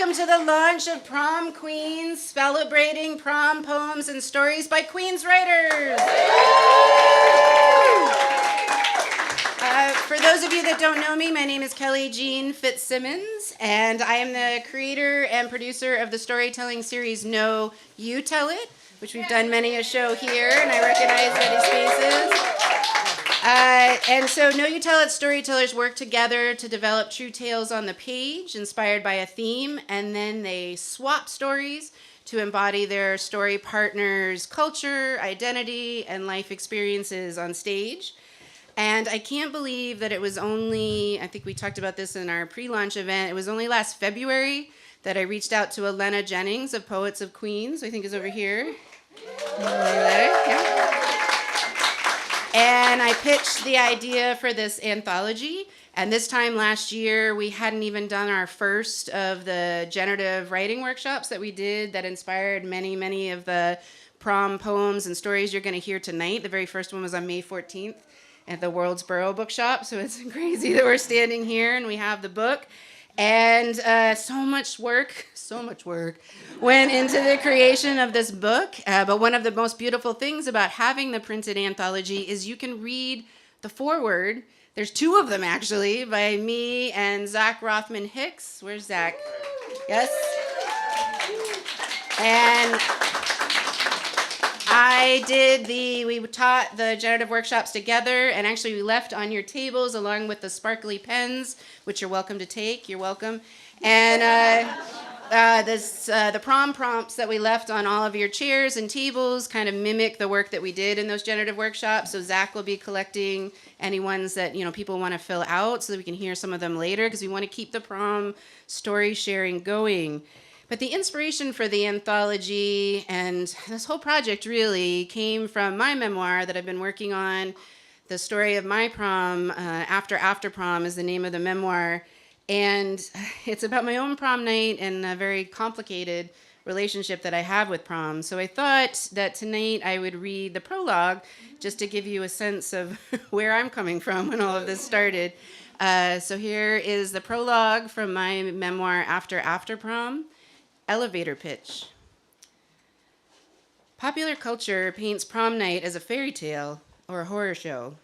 welcome to the launch of Prom Queens, celebrating prom poems and stories by Queens writers. For those of you that don't know me, my name is Kelly Jean Fitzsimmons, and I am the creator and producer of the storytelling series No, You Tell It, which we've done many a show here, and I recognize many spaces. And so No, You Tell It storytellers work together to develop true tales on the page, inspired by a theme, and then they swap stories to embody their story partner's culture, identity, and life experiences on stage. And I can't believe that it was only, I think we talked about this in our pre-launch event, it was only last February that I reached out to Olena Jennings of Poets of Queens, I think is over here. And I pitched the idea for this anthology. And this time last year, we hadn't even done our first of the generative writing workshops that we did that inspired many, many of the prom poems and stories you're going to hear tonight. The very first one was on May 14th. At the World's Borough Bookshop, so it's crazy that we're standing here and we have the book. And so much work went into the creation of this book. But one of the most beautiful things about having the printed anthology is you can read the foreword. There's two of them, actually, by me and Zach Rothman Hicks. Where's Zach? Yes? And we taught the generative workshops together, and actually we left on your tables along with the sparkly pens, which you're welcome to take. You're welcome. And the prom prompts that we left on all of your chairs and tables kind of mimic the work that we did in those generative workshops. So Zach will be collecting any ones that people want to fill out so that we can hear some of them later, because we want to keep the prom story sharing going. But the inspiration for the anthology and this whole project really came from my memoir that I've been working on. The story of my prom, After Prom is the name of the memoir. And it's about my own prom night and a very complicated relationship that I have with prom. So I thought that tonight I would read the prologue just to give you a sense of where I'm coming from when all of this started. So here is the prologue from my memoir, After Prom. Elevator pitch. Popular culture paints prom night as a fairy tale or a horror show.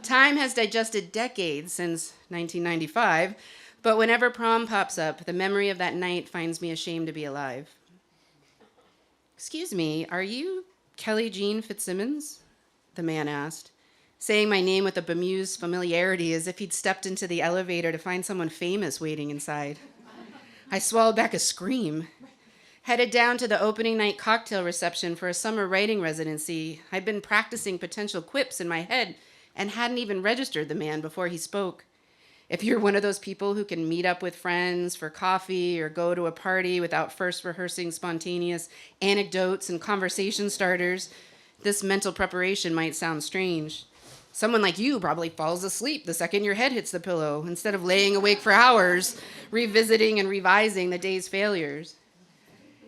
Time has digested decades since 1995, but whenever prom pops up, the memory of that night finds me ashamed to be alive. Excuse me, are you Kelly Jean Fitzsimmons? The man asked, saying my name with a bemused familiarity as if he'd stepped into the elevator to find someone famous waiting inside. I swallowed back a scream. Headed down to the opening night cocktail reception for a summer writing residency, I'd been practicing potential quips in my head and hadn't even registered the man before he spoke. If you're one of those people who can meet up with friends for coffee or go to a party without first rehearsing spontaneous anecdotes and conversation starters, this mental preparation might sound strange. Someone like you probably falls asleep the second your head hits the pillow, instead of laying awake for hours, revisiting and revising the day's failures.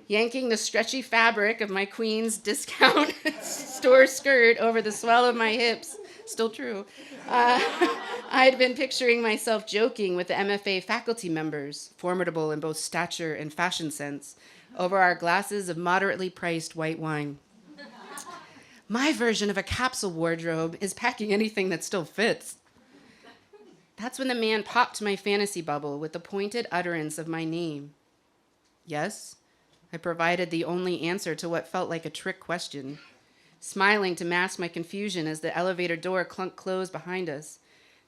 Yanking the stretchy fabric of my Queen's discount store skirt over the swell of my hips, still true, I'd been picturing myself joking with the MFA faculty members, formidable in both stature and fashion sense, over our glasses of moderately priced white wine. My version of a capsule wardrobe is packing anything that still fits. That's when the man popped my fantasy bubble with the pointed utterance of my name. Yes, I provided the only answer to what felt like a trick question, smiling to mask my confusion as the elevator door clunked closed behind us,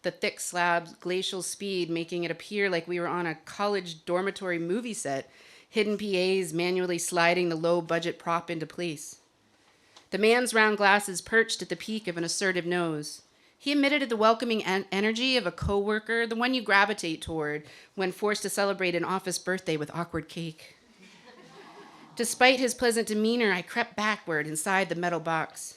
the thick slab's glacial speed making it appear like we were on a college dormitory movie set, hidden PAs manually sliding the low-budget prop into place. The man's round glasses perched at the peak of an assertive nose. He emitted the welcoming energy of a coworker, the one you gravitate toward when forced to celebrate an office birthday with awkward cake. Despite his pleasant demeanor, I crept backward inside the metal box.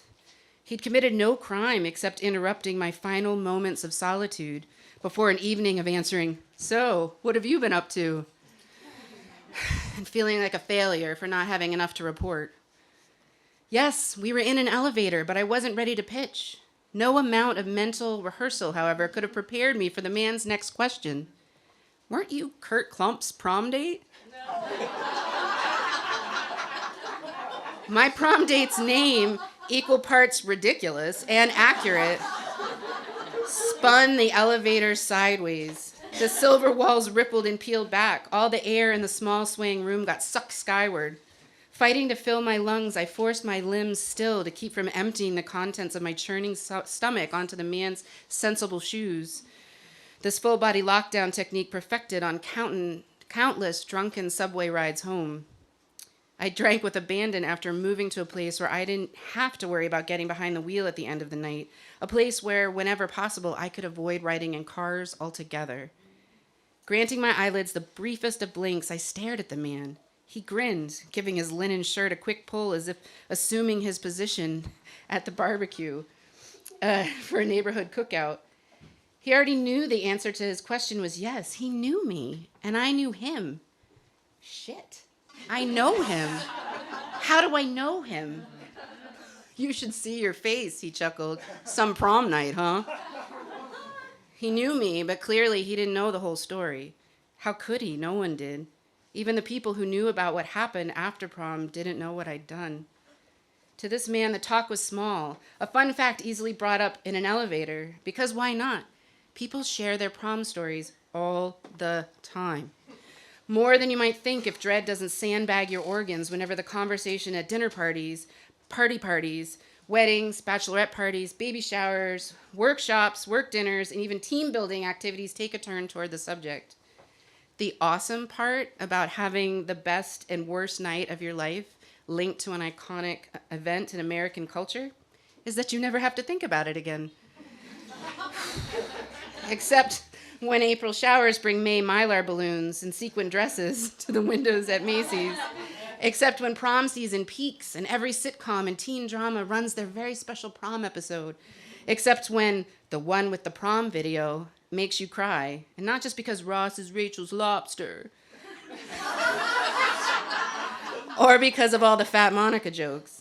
He'd committed no crime except interrupting my final moments of solitude before an evening of answering, "So, what have you been up to?" and feeling like a failure for not having enough to report. Yes, we were in an elevator, but I wasn't ready to pitch. No amount of mental rehearsal, however, could have prepared me for the man's next question. weren't you Kurt Klump's prom date? My prom date's name, equal parts ridiculous and accurate, spun the elevator sideways. The silver walls rippled and peeled back. All the air in the small swaying room got sucked skyward. Fighting to fill my lungs, I forced my limbs still to keep from emptying the contents of my churning stomach onto the man's sensible shoes. This full-body lockdown technique perfected on countless drunken subway rides home. I drank with abandon after moving to a place where I didn't have to worry about getting behind the wheel at the end of the night, a place where, whenever possible, I could avoid riding in cars altogether. Granting my eyelids the briefest of blinks, I stared at the man. He grinned, giving his linen shirt a quick pull as if assuming his position at the barbecue for a neighborhood cookout. He already knew the answer to his question was yes. He knew me, and I knew him. Shit. I know him. How do I know him? You should see your face, he chuckled. Some prom night, huh? He knew me, but clearly he didn't know the whole story. How could he? No one did. Even the people who knew about what happened after prom didn't know what I'd done. To this man, the talk was small, a fun fact easily brought up in an elevator, because why not? People share their prom stories all the time. More than you might think if dread doesn't sandbag your organs whenever the conversation at dinner parties, parties, weddings, bachelorette parties, baby showers, workshops, work dinners, and even team building activities take a turn toward the subject. The awesome part about having the best and worst night of your life linked to an iconic event in American culture is that you never have to think about it again. Except when April showers bring May Mylar balloons and sequin dresses to the windows at Macy's. Except when prom season peaks and every sitcom and teen drama runs their very special prom episode. Except when the one with the prom video makes you cry. And not just because Ross is Rachel's lobster. Or because of all the Fat Monica jokes.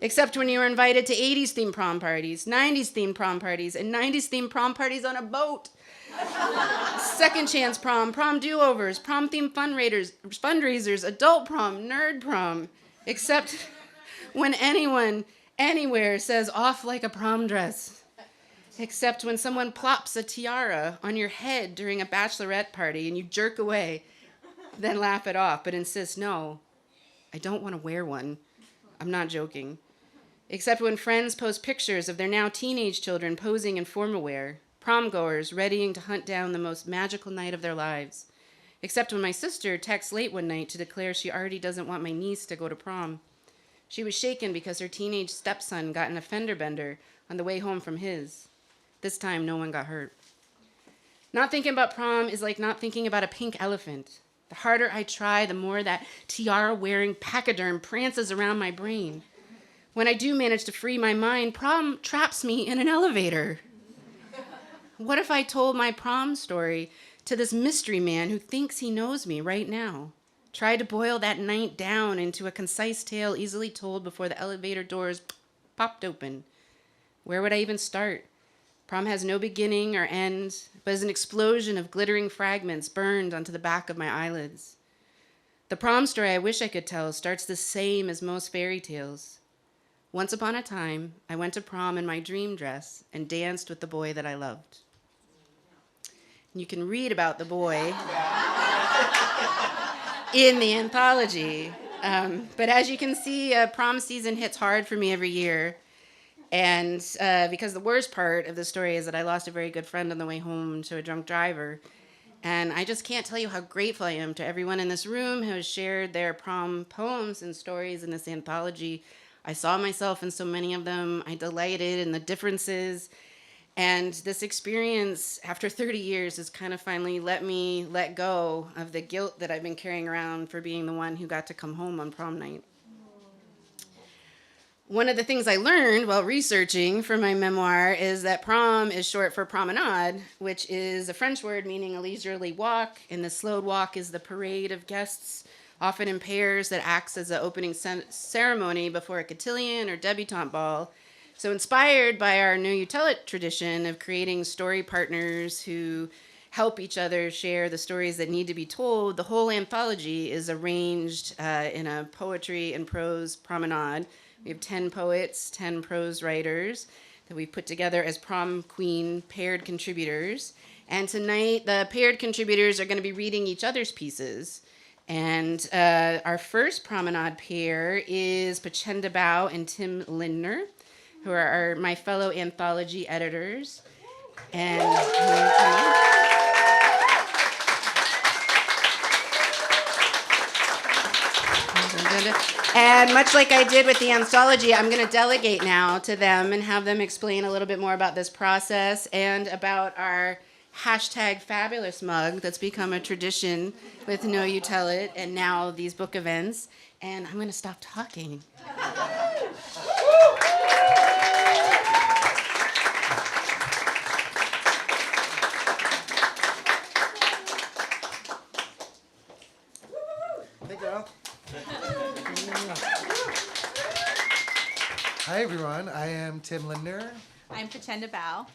Except when you were invited to 80s themed prom parties, 90s themed prom parties, and 90s themed prom parties on a boat. Second chance prom do-overs, prom themed fundraisers, adult prom, nerd prom. Except when anyone, anywhere says off like a prom dress. Except when someone plops a tiara on your head during a bachelorette party and you jerk away, then laugh it off, but insist, no, I don't want to wear one. I'm not joking. Except when friends post pictures of their now teenage children posing in formal wear, prom goers readying to hunt down the most magical night of their lives. Except when my sister texts late one night to declare she already doesn't want my niece to go to prom. She was shaken because her teenage stepson got in a fender bender on the way home from his. This time, no one got hurt. Not thinking about prom is like not thinking about a pink elephant. The harder I try, the more that tiara-wearing pachyderm prances around my brain. When I do manage to free my mind, prom traps me in an elevator. What if I told my prom story to this mystery man who thinks he knows me right now? Tried to boil that night down into a concise tale easily told before the elevator doors popped open. Where would I even start? Prom has no beginning or end, but is an explosion of glittering fragments burned onto the back of my eyelids. The prom story I wish I could tell starts the same as most fairy tales. Once upon a time, I went to prom in my dream dress and danced with the boy that I loved. You can read about the boy in the anthology. But as you can see, prom season hits hard for me every year. And because the worst part of the story is that I lost a very good friend on the way home to a drunk driver. And I just can't tell you how grateful I am to everyone in this room who has shared their prom poems and stories in this anthology. I saw myself in so many of them. I delighted in the differences. And this experience, after 30 years, has kind of finally let me let go of the guilt that I've been carrying around for being the one who got to come home on prom night. One of the things I learned while researching for my memoir is that prom is short for promenade, which is a French word meaning a leisurely walk, and the slowed walk is the parade of guests, often in pairs, that acts as an opening ceremony before a cotillion or debutante ball. So inspired by our New Utility tradition of creating story partners who help each other share the stories that need to be told. The whole anthology is arranged in a poetry and prose promenade. We have 10 poets, 10 prose writers that we put together as prom queen paired contributors. And tonight, the paired contributors are going to be reading each other's pieces. And our first promenade pair is Pichchenda and Tim Lindner, who are my fellow anthology editors. And much like I did with the anthology, I'm going to delegate now to them and have them explain a little bit more about this process and about our #fabulous mug that's become a tradition with Know You Tell It and now these book events. And I'm going to stop talking. Hey, girl. Hi, everyone. I am Tim Lindner. I'm Pichchenda Bao.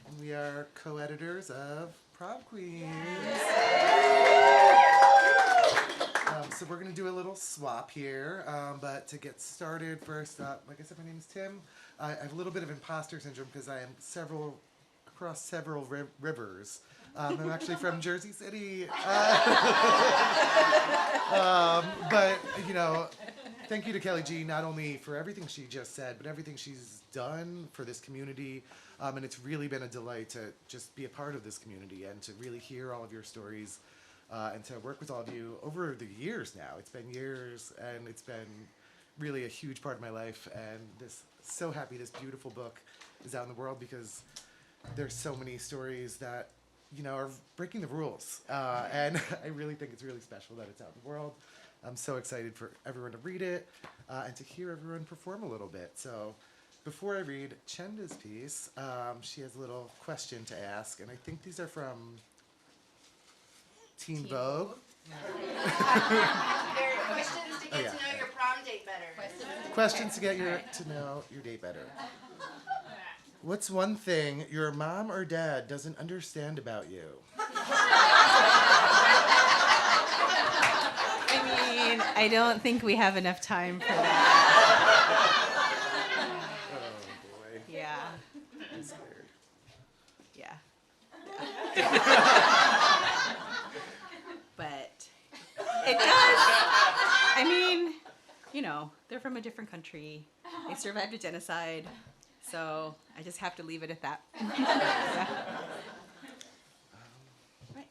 And we are co-editors of Prom Queens. So we're going to do a little swap here. But to get started, first up, like I said, my name is Tim. I have a little bit of imposter syndrome because I am across several rivers. I'm actually from Jersey City. But, you know, thank you to Kelly G, not only for everything she just said, but everything she's done for this community. And it's really been a delight to just be a part of this community and to really hear all of your stories and to work with all of you over the years now. It's been years, and it's been really a huge part of my life. And so happy this beautiful book is out in the world because there's so many stories that, you know, are breaking the rules. And I really think it's really special that it's out in the world. I'm so excited for everyone to read it and to hear everyone perform a little bit. So before I read Chenda's piece, she has a little question to ask, and I think these are from Teen Vogue. Questions to get to know your prom date better. Questions to get to know your date better. What's one thing your mom or dad doesn't understand about you? I mean, I don't think we have enough time for that. Oh, boy. Yeah. I'm scared. Yeah. But it does. I mean, you know, they're from a different country. They survived a genocide. So I just have to leave it at that. Yeah. All right.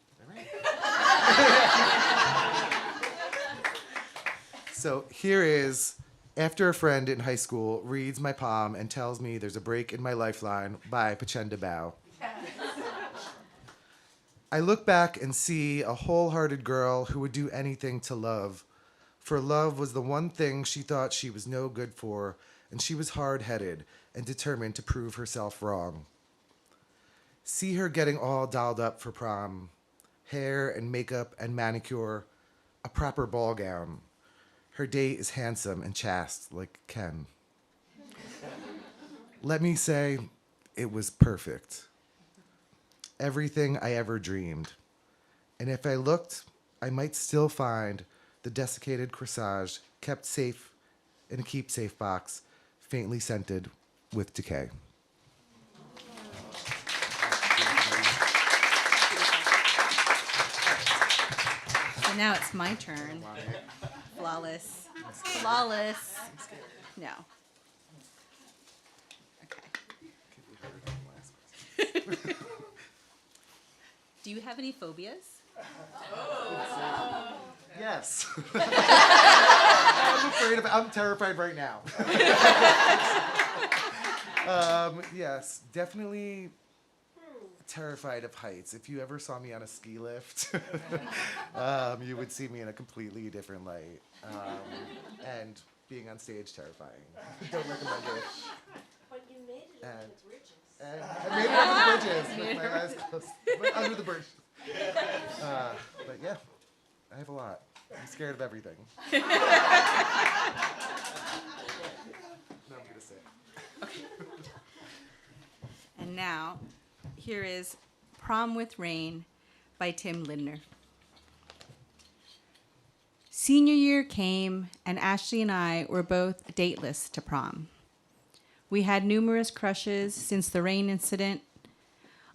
So here is, after a friend in high school reads my poem and tells me there's a break in my lifeline by Pichchenda Bao. I look back and see a wholehearted girl who would do anything to love. For love was the one thing she thought she was no good for, and she was hard-headed and determined to prove herself wrong. See her getting all dolled up for prom. Hair and makeup and manicure, a proper ball gown. Her date is handsome and chaste like Ken. Let me say, it was perfect. Everything I ever dreamed. And if I looked, I might still find the desiccated corsage kept safe in a keep-safe box, faintly scented with decay. So now it's my turn. Flawless. Flawless. No. Okay. Do you have any phobias? Yes. I'm terrified right now. Yes, definitely terrified of heights. If you ever saw me on a ski lift, you would see me in a completely different light. And being on stage, terrifying. Don't recommend it. But you made it over the bridges. I made it over the bridges with my eyes closed. Under the bridge. But yeah, I have a lot. I'm scared of everything. No, I'm gonna say. Okay. And now, here is Prom with Rain by Tim Lindner. Senior year came, and Ashley and I were both dateless to prom. We had numerous crushes since the rain incident.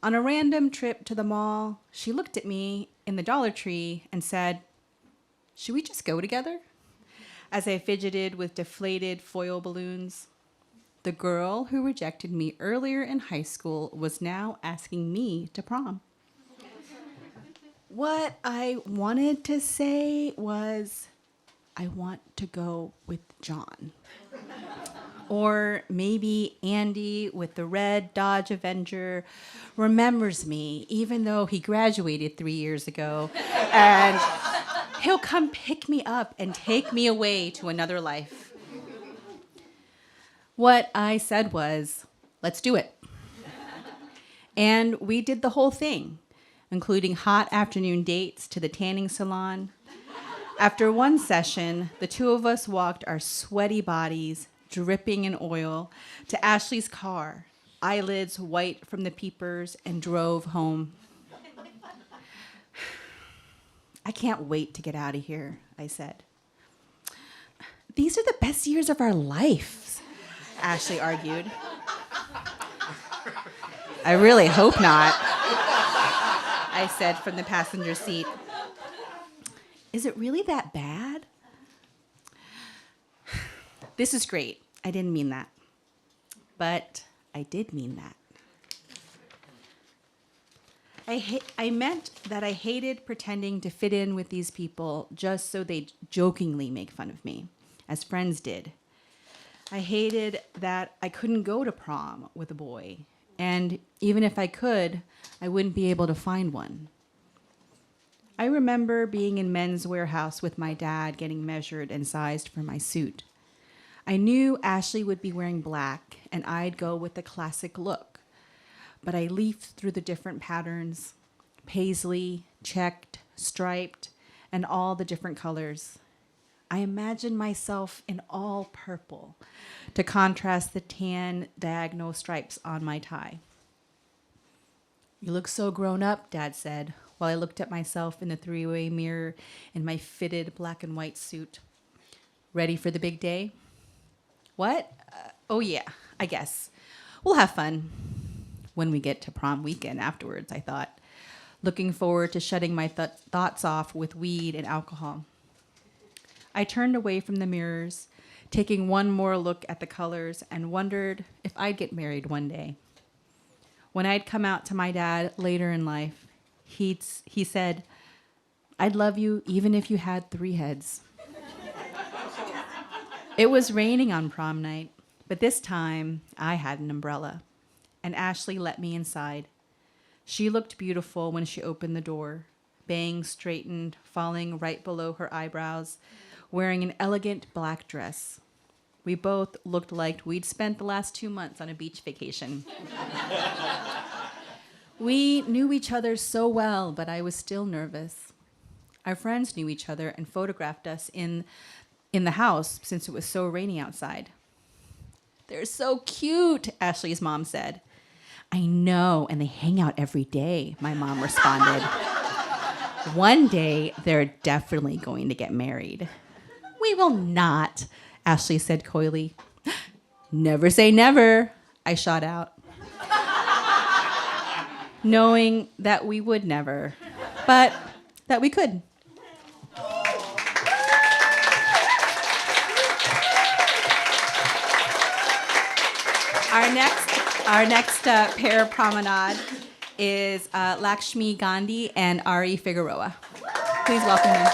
On a random trip to the mall, she looked at me in the Dollar Tree and said, "Should we just go together?" As I fidgeted with deflated foil balloons. The girl who rejected me earlier in high school was now asking me to prom. What I wanted to say was, I want to go with John. Or maybe Andy with the red Dodge Avenger remembers me, even though he graduated 3 years ago, and he'll come pick me up and take me away to another life. What I said was, let's do it. And we did the whole thing, including hot afternoon dates to the tanning salon. After one session, the two of us walked our sweaty bodies, dripping in oil, to Ashley's car, eyelids white from the peepers, and drove home. I can't wait to get out of here, I said. These are the best years of our lives, Ashley argued. I really hope not, I said from the passenger seat. Is it really that bad? This is great. I didn't mean that. But I did mean that. I meant that I hated pretending to fit in with these people just so they'd jokingly make fun of me, as friends did. I hated that I couldn't go to prom with a boy, and even if I could, I wouldn't be able to find one. I remember being in Men's Warehouse with my dad getting measured and sized for my suit. I knew Ashley would be wearing black, and I'd go with the classic look. But I leafed through the different patterns, paisley, checked, striped, and all the different colors. I imagined myself in all purple to contrast the tan diagonal stripes on my tie. "You look so grown up," Dad said, while I looked at myself in the three-way mirror in my fitted black and white suit. "Ready for the big day?" "What? Oh yeah, I guess. We'll have fun when we get to prom weekend afterwards," I thought, looking forward to shutting my thoughts off with weed and alcohol. I turned away from the mirrors, taking one more look at the colors, and wondered if I'd get married one day. When I'd come out to my dad later in life, he said, "I'd love you even if you had 3 heads." It was raining on prom night, but this time I had an umbrella, and Ashley let me inside. She looked beautiful when she opened the door, bangs straightened, falling right below her eyebrows, wearing an elegant black dress. We both looked like we'd spent the last 2 months on a beach vacation. We knew each other so well, but I was still nervous. Our friends knew each other and photographed us in the house since it was so rainy outside. "They're so cute," Ashley's mom said. "I know, and they hang out every day," my mom responded. "One day, they're definitely going to get married." "We will not," Ashley said coyly. "Never say never," I shot out, knowing that we would never, but that we could. Our next pair promenade is Lakshmi, Gandhi, and Ari Figueroa. Please welcome them.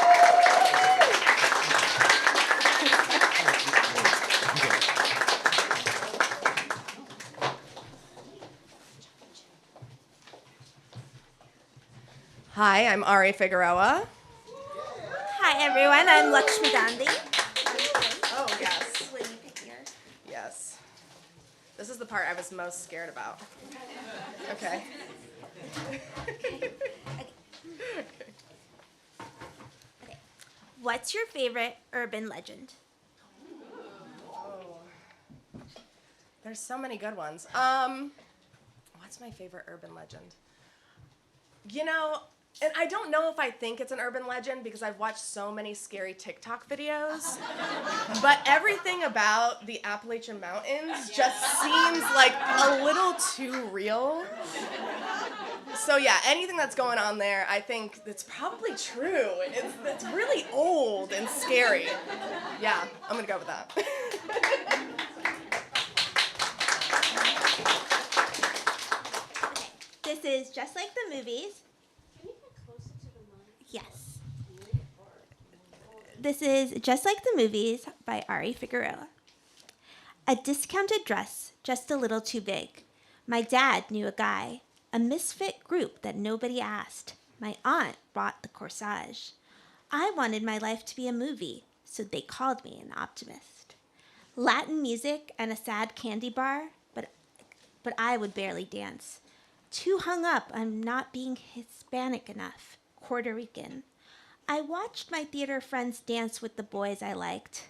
Hi, I'm Ari Figueroa. Hi everyone, I'm Lakshmi Gandhi. Oh, yes. When you pick your... Yes. This is the part I was most scared about. Okay. Okay. What's your favorite urban legend? There's so many good ones. What's my favorite urban legend? You know, And I don't know if I think it's an urban legend because I've watched so many scary TikTok videos, but everything about the Appalachian Mountains just seems like a little too real. So yeah, anything that's going on there, I think it's probably true. It's really old and scary. Yeah, I'm gonna go with that. This is Just Like the Movies. Yes. This is Just Like the Movies by Ari Figueroa. A discounted dress, just a little too big. My dad knew a guy. A misfit group that nobody asked. My aunt bought the corsage. I wanted my life to be a movie, so they called me an optimist. Latin music and a sad candy bar, but I would barely dance. Too hung up on not being Hispanic enough. Puerto Rican. I watched my theater friends dance with the boys I liked.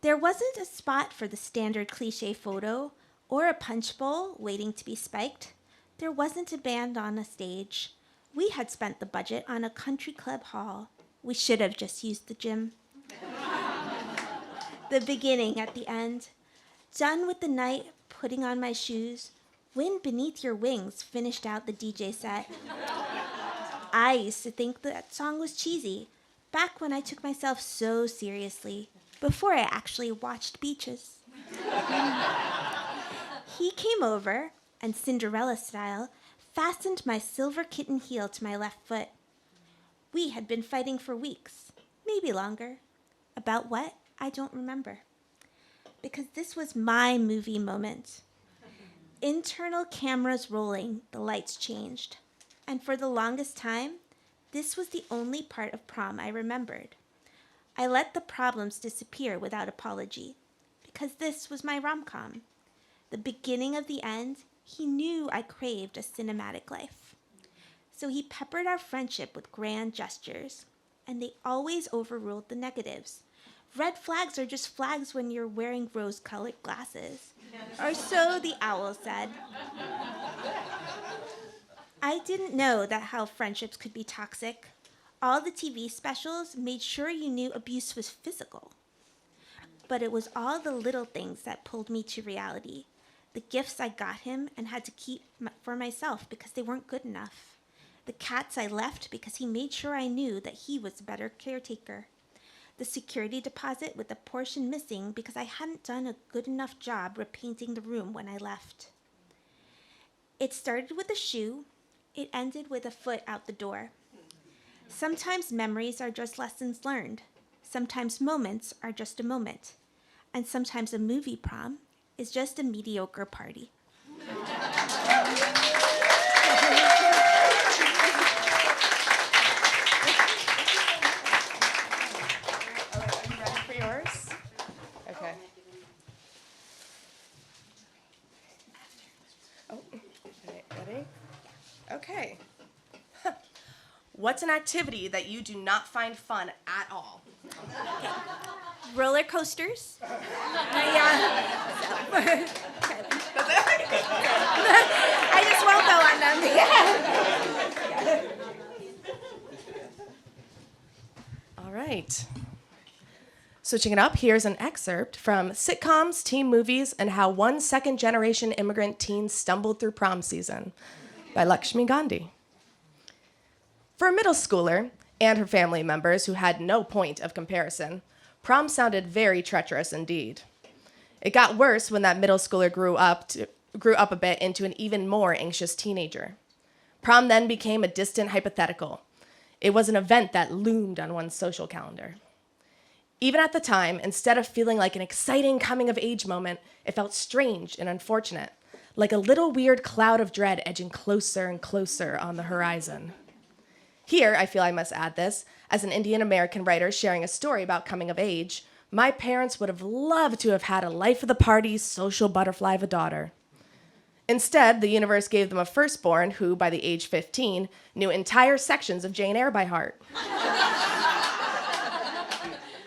There wasn't a spot for the standard cliche photo or a punch bowl waiting to be spiked. There wasn't a band on a stage. We had spent the budget on a country club hall. We should have just used the gym. The beginning at the end. Done with the night, putting on my shoes. Wind Beneath Your Wings finished out the DJ set. I used to think that song was cheesy, back when I took myself so seriously, before I actually watched Beaches. He came over, and Cinderella style, fastened my silver kitten heel to my left foot. We had been fighting for weeks, maybe longer. About what? I don't remember. Because this was my movie moment. Internal cameras rolling, the lights changed. And for the longest time, this was the only part of prom I remembered. I let the problems disappear without apology, because this was my rom-com. The beginning of the end, he knew I craved a cinematic life. So he peppered our friendship with grand gestures, and they always overruled the negatives. Red flags are just flags when you're wearing rose-colored glasses. Or so the owl said. I didn't know that how friendships could be toxic. All the TV specials made sure you knew abuse was physical. But it was all the little things that pulled me to reality. The gifts I got him and had to keep for myself because they weren't good enough. The cats I left because he made sure I knew that he was a better caretaker. The security deposit with a portion missing because I hadn't done a good enough job repainting the room when I left. It started with a shoe. It ended with a foot out the door. Sometimes memories are just lessons learned. Sometimes moments are just a moment. And sometimes a movie prom is just a mediocre party. Okay. What's an activity that you do not find fun at all? Roller coasters. I just won't go on them. All right. Switching it up, here's an excerpt from Sitcoms, Teen Movies, and How One Second-Generation Immigrant Teen Stumbled Through Prom Season by Lakshmi Gandhi. For a middle schooler and her family members who had no point of comparison, prom sounded very treacherous indeed. It got worse when that middle schooler grew up a bit into an even more anxious teenager. Prom then became a distant hypothetical. It was an event that loomed on one's social calendar. Even at the time, instead of feeling like an exciting coming-of-age moment, it felt strange and unfortunate, like a little weird cloud of dread edging closer and closer on the horizon. Here, I feel I must add this, as an Indian-American writer sharing a story about coming of age, my parents would have loved to have had a life-of-the-party social butterfly of a daughter. Instead, the universe gave them a firstborn who, by the age 15, knew entire sections of Jane Eyre by heart.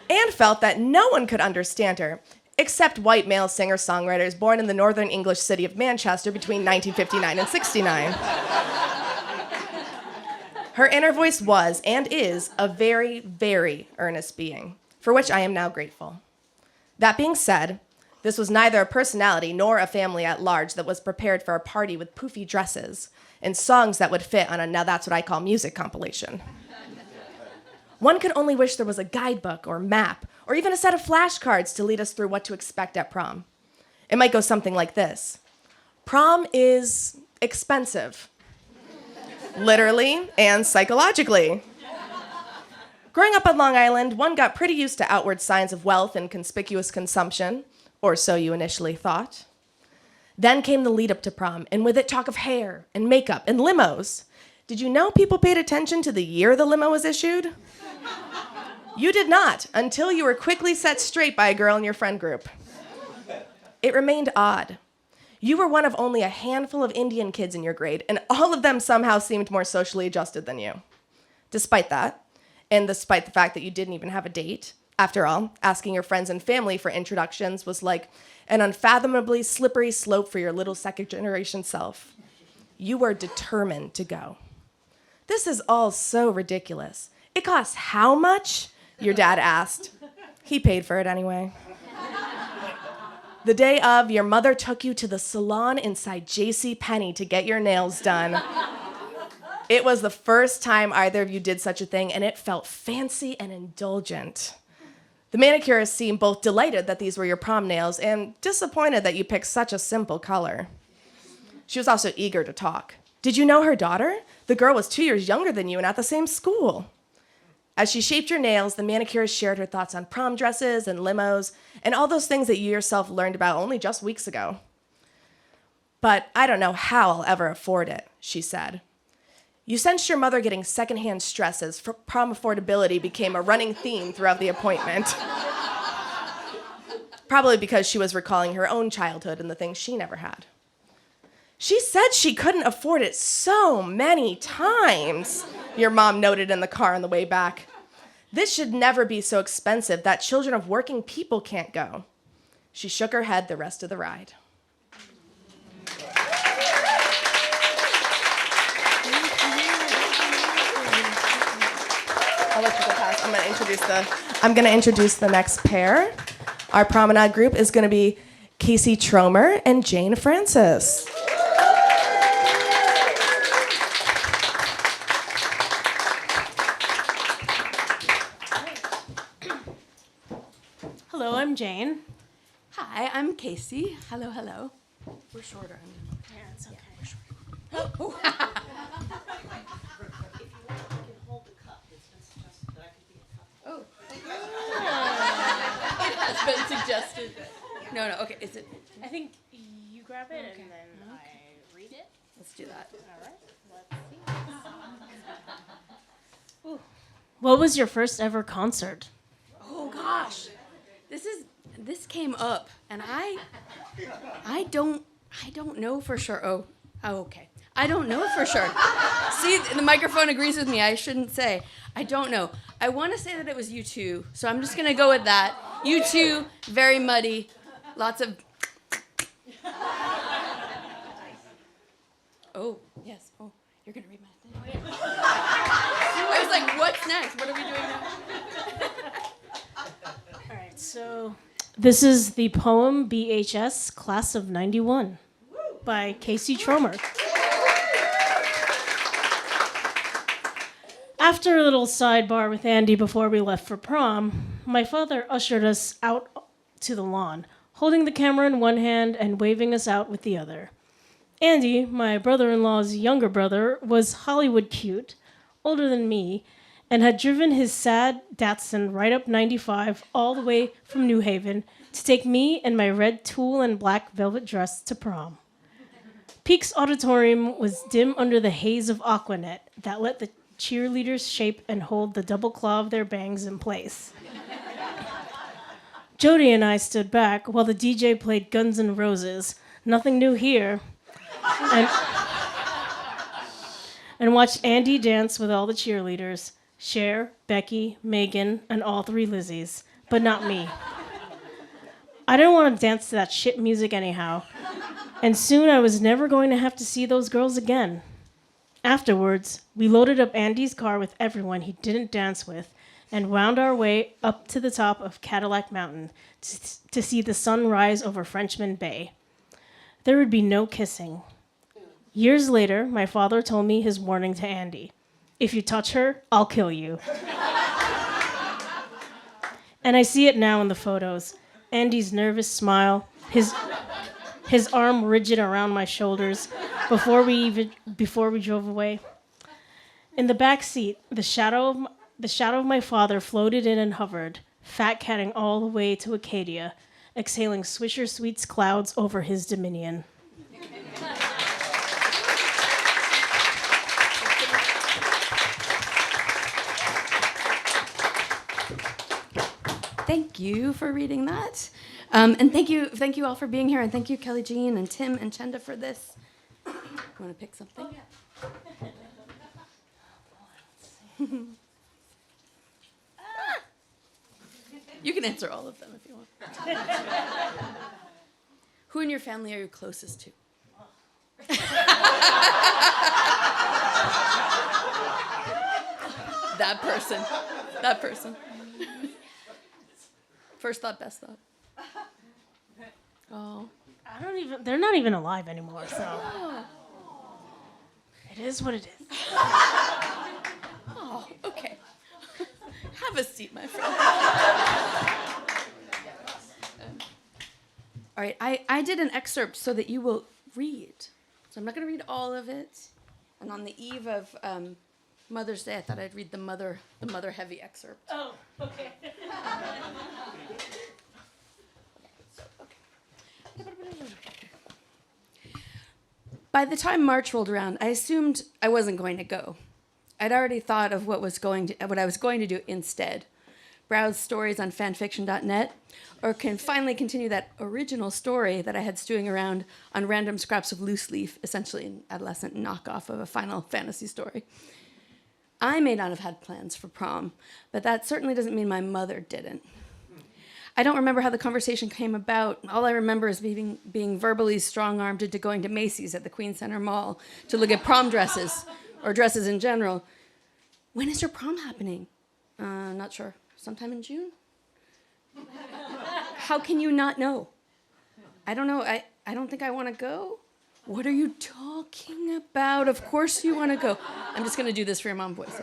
And felt that no one could understand her, except white male singer-songwriters born in the northern English city of Manchester between 1959 and 69. Her inner voice was and is a very, very earnest being, for which I am now grateful. That being said, this was neither a personality nor a family at large that was prepared for a party with poofy dresses and songs that would fit on a Now That's What I Call Music compilation. One could only wish there was a guidebook or map or even a set of flashcards to lead us through what to expect at prom. It might go something like this. Prom is expensive, literally and psychologically. Growing up on Long Island, one got pretty used to outward signs of wealth and conspicuous consumption, or so you initially thought. Then came the lead up to prom, and with it talk of hair and makeup and limos. Did you know people paid attention to the year the limo was issued? You did not, until you were quickly set straight by a girl in your friend group. It remained odd. You were one of only a handful of Indian kids in your grade, and all of them somehow seemed more socially adjusted than you. Despite that, and despite the fact that you didn't even have a date, after all, asking your friends and family for introductions was like an unfathomably slippery slope for your little second-generation self. You were determined to go. This is all so ridiculous. It costs how much? Your dad asked. He paid for it anyway. The day of, your mother took you to the salon inside JCPenney to get your nails done. It was the first time either of you did such a thing, and it felt fancy and indulgent. The manicurist seemed both delighted that these were your prom nails and disappointed that you picked such a simple color. She was also eager to talk. Did you know her daughter? The girl was 2 years younger than you and at the same school. As she shaped your nails, the manicurist shared her thoughts on prom dresses and limos and all those things that you yourself learned about only just weeks ago. But I don't know how I'll ever afford it, she said. You sensed your mother getting secondhand stress as prom affordability became a running theme throughout the appointment. Probably because she was recalling her own childhood and the things she never had. She said she couldn't afford it so many times, your mom noted in the car on the way back. This should never be so expensive that children of working people can't go. She shook her head the rest of the ride. I'll let you go past. I'm going to introduce the next pair. Our promenade group is going to be Casey Trommer and Jane Francis. Hello, I'm Jane. Hi, I'm Casey. Hello, hello. We're shorter. Yeah, it's okay. It's been suggested. No, okay. Is it? I think you grab it and then I read it. Let's do that. All right. Let's see. Ooh. What was your first ever concert? Oh gosh, this came up, and I don't know for sure. Oh, okay. I don't know for sure. See, the microphone agrees with me. I shouldn't say. I don't know. I want to say that it was U2, so I'm just gonna go with that. U2, very muddy, lots of. Oh yes. Oh, you're gonna read my thing. I was like, what's next? What are we doing now? All right, so this is the poem BHS Class of 91 by Casey Trommer. After a little sidebar with Andy before we left for prom, my father ushered us out to the lawn, holding the camera in one hand and waving us out with the other. Andy, my brother-in-law's younger brother, was Hollywood cute, older than me, and had driven his sad Datsun right up 95 all the way from New Haven to take me and my red tulle and black velvet dress to prom. Peake's auditorium was dim under the haze of Aquanet that let the cheerleaders shape and hold the double claw of their bangs in place. Jody and I stood back while the DJ played Guns N' Roses, nothing new here, and watched Andy dance with all the cheerleaders, Cher, Becky, Megan, and all three Lizzies, but not me. I didn't want to dance to that shit music anyhow, and soon I was never going to have to see those girls again. Afterwards, we loaded up Andy's car with everyone he didn't dance with and wound our way up to the top of Cadillac Mountain to see the sun rise over Frenchman Bay. There would be no kissing. Years later, my father told me his warning to Andy. If you touch her, I'll kill you. And I see it now in the photos. Andy's nervous smile, his arm rigid around my shoulders before we drove away. In the back seat, the shadow of my father floated in and hovered, fat catting all the way to Acadia, exhaling Swisher Sweets clouds over his dominion. Thank you for reading that. And thank you all for being here, and thank you, Kelly Jean and Tim and Chenda, for this. You want to pick something? Oh, yeah. You can answer all of them if you want. Who in your family are you closest to? That person. First thought, best thought. Oh. They're not even alive anymore, so. It is what it is. Oh, okay. Have a seat, my friend. All right, I did an excerpt so that you will read. So I'm not going to read all of it. And on the eve of Mother's Day, I thought I'd read the mother heavy excerpt. Oh, okay. By the time March rolled around, I assumed I wasn't going to go. I'd already thought of what I was going to do instead. Browse stories on fanfiction.net, or can finally continue that original story that I had stewing around on random scraps of loose leaf, essentially an adolescent knockoff of a Final Fantasy story. I may not have had plans for prom, but that certainly doesn't mean my mother didn't. I don't remember how the conversation came about. All I remember is being verbally strong-armed into going to Macy's at the Queen Center Mall to look at prom dresses, or dresses in general. When is your prom happening? Not sure. Sometime in June? How can you not know? I don't know. I don't think I want to go. What are you talking about? Of course you want to go. I'm just going to do this for your mom voice.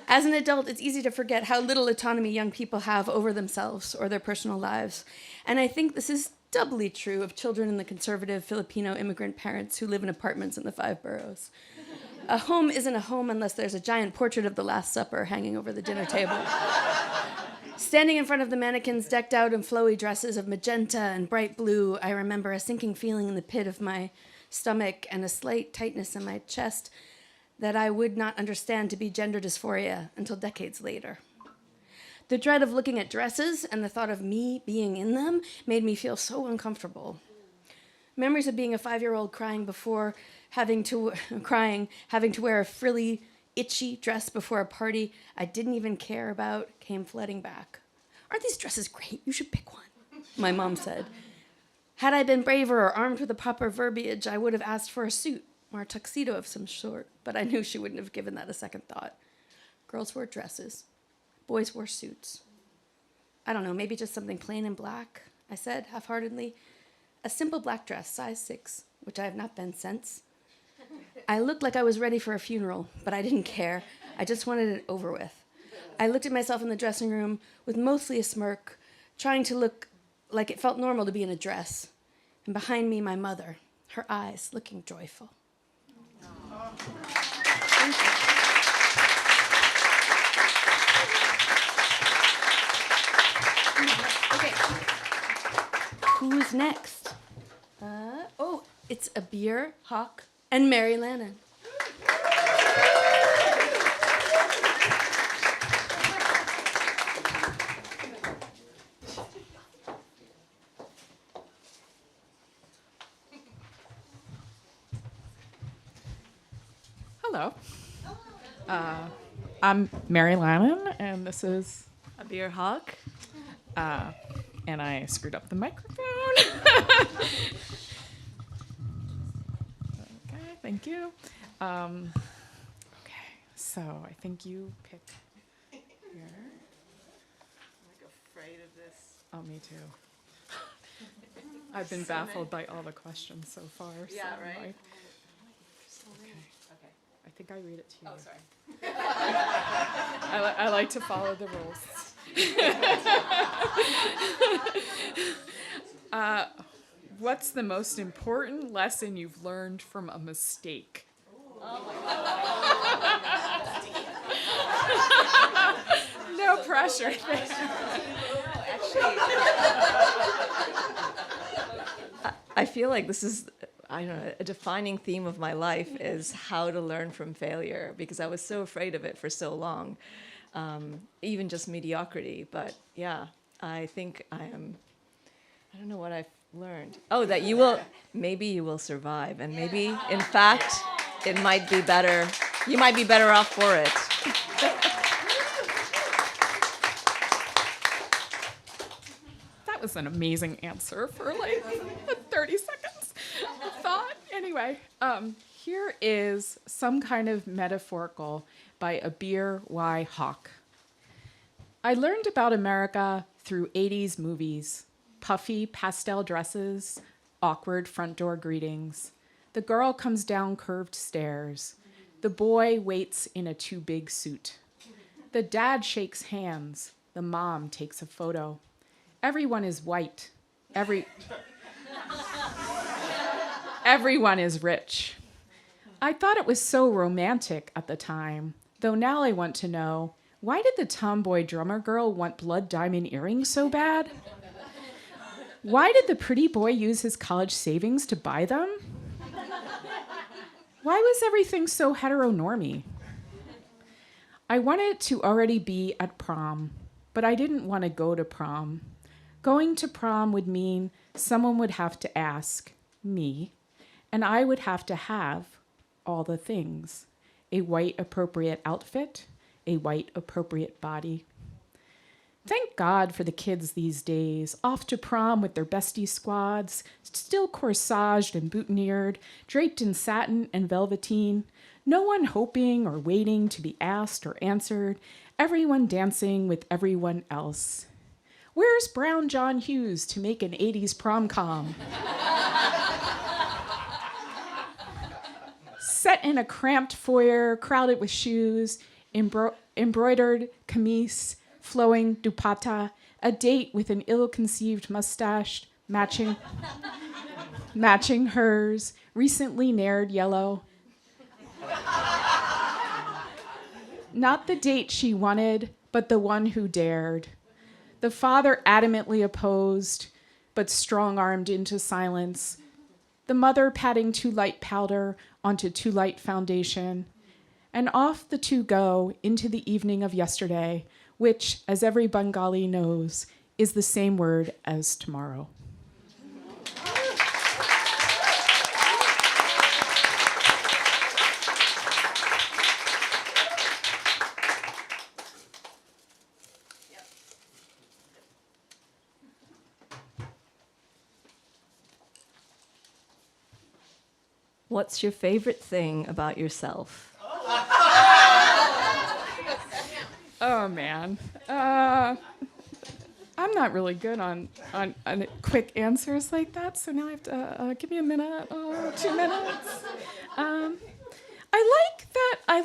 As an adult, it's easy to forget how little autonomy young people have over themselves or their personal lives. And I think this is doubly true of children in the conservative Filipino immigrant parents who live in apartments in the 5 boroughs. A home isn't a home unless there's a giant portrait of the Last Supper hanging over the dinner table. Standing in front of the mannequins decked out in flowy dresses of magenta and bright blue, I remember a sinking feeling in the pit of my stomach and a slight tightness in my chest that I would not understand to be gender dysphoria until decades later. The dread of looking at dresses and the thought of me being in them made me feel so uncomfortable. Memories of being a 5-year-old crying having to wear a frilly, itchy dress before a party I didn't even care about came flooding back. Aren't these dresses great? You should pick one, my mom said. Had I been braver or armed with the proper verbiage, I would have asked for a suit or a tuxedo of some sort, but I knew she wouldn't have given that a second thought. Girls wore dresses. Boys wore suits. I don't know, maybe just something plain and black, I said half-heartedly. A simple black dress, size 6, which I have not been since. I looked like I was ready for a funeral, but I didn't care. I just wanted it over with. I looked at myself in the dressing room with mostly a smirk, trying to look like it felt normal to be in a dress. And behind me, my mother, her eyes looking joyful. Thank you. Okay. Who's next? It's Abeer, Hoque, and Mary Lannon. Hello. I'm Mary Lannon, and this is Abeer Hoque. And I screwed up the microphone. Thank you. Okay, so I think you pick here. I'm like afraid of this. Oh, me too. I've been baffled by all the questions so far. Yeah, so right? Okay. I think I read it to you. Oh, sorry. I like to follow the rules. What's the most important lesson you've learned from a mistake? No pressure. I feel like this is, I don't know, a defining theme of my life is how to learn from failure, because I was so afraid of it for so long, even just mediocrity. But yeah, I think I don't know what I've learned. Oh, that maybe you will survive, and maybe, in fact, it might be better. You might be better off for it. That was an amazing answer for like 30 seconds of thought. Anyway, here is some kind of metaphorical by Abeer Y. Hoque. I learned about America through 80s movies, puffy pastel dresses, awkward front door greetings. The girl comes down curved stairs. The boy waits in a too big suit. The dad shakes hands. The mom takes a photo. Everyone is white. Everyone is rich. I thought it was so romantic at the time, though now I want to know, why did the tomboy drummer girl want blood diamond earrings so bad? Why did the pretty boy use his college savings to buy them? Why was everything so heteronormy? I wanted to already be at prom, but I didn't want to go to prom. Going to prom would mean someone would have to ask, me, and I would have to have all the things. A white appropriate outfit, a white appropriate body. Thank God for the kids these days, off to prom with their bestie squads, still corsaged and boutonniered, draped in satin and velveteen, no one hoping or waiting to be asked or answered, everyone dancing with everyone else. Where's Brown John Hughes to make an 80s prom-com? Set in a cramped foyer, crowded with shoes, embroidered camise, flowing dupatta, a date with an ill-conceived mustache matching hers, recently nared yellow. Not the date she wanted, but the one who dared. The father adamantly opposed, but strong-armed into silence. The mother patting too light powder onto too light foundation. And off the two go into the evening of yesterday, which, as every Bengali knows, is the same word as tomorrow. What's your favorite thing about yourself? Oh, man. I'm not really good on quick answers like that, so now I have to give me a minute, 2 minutes. I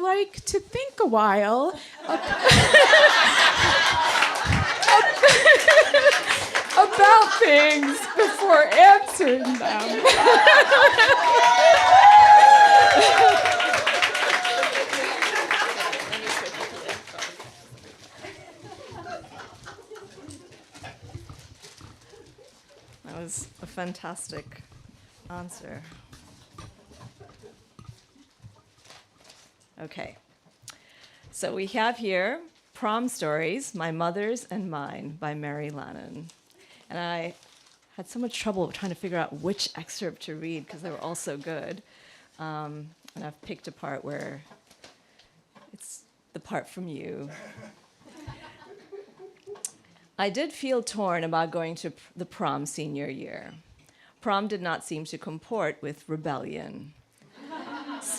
like to think a while about things before answering them. That was a fantastic answer. Okay. So we have here Prom Stories, My Mother's and Mine by Mary Lannon. And I had so much trouble trying to figure out which excerpt to read because they were all so good. And I've picked a part where it's the part from you. I did feel torn about going to the prom senior year. Prom did not seem to comport with rebellion.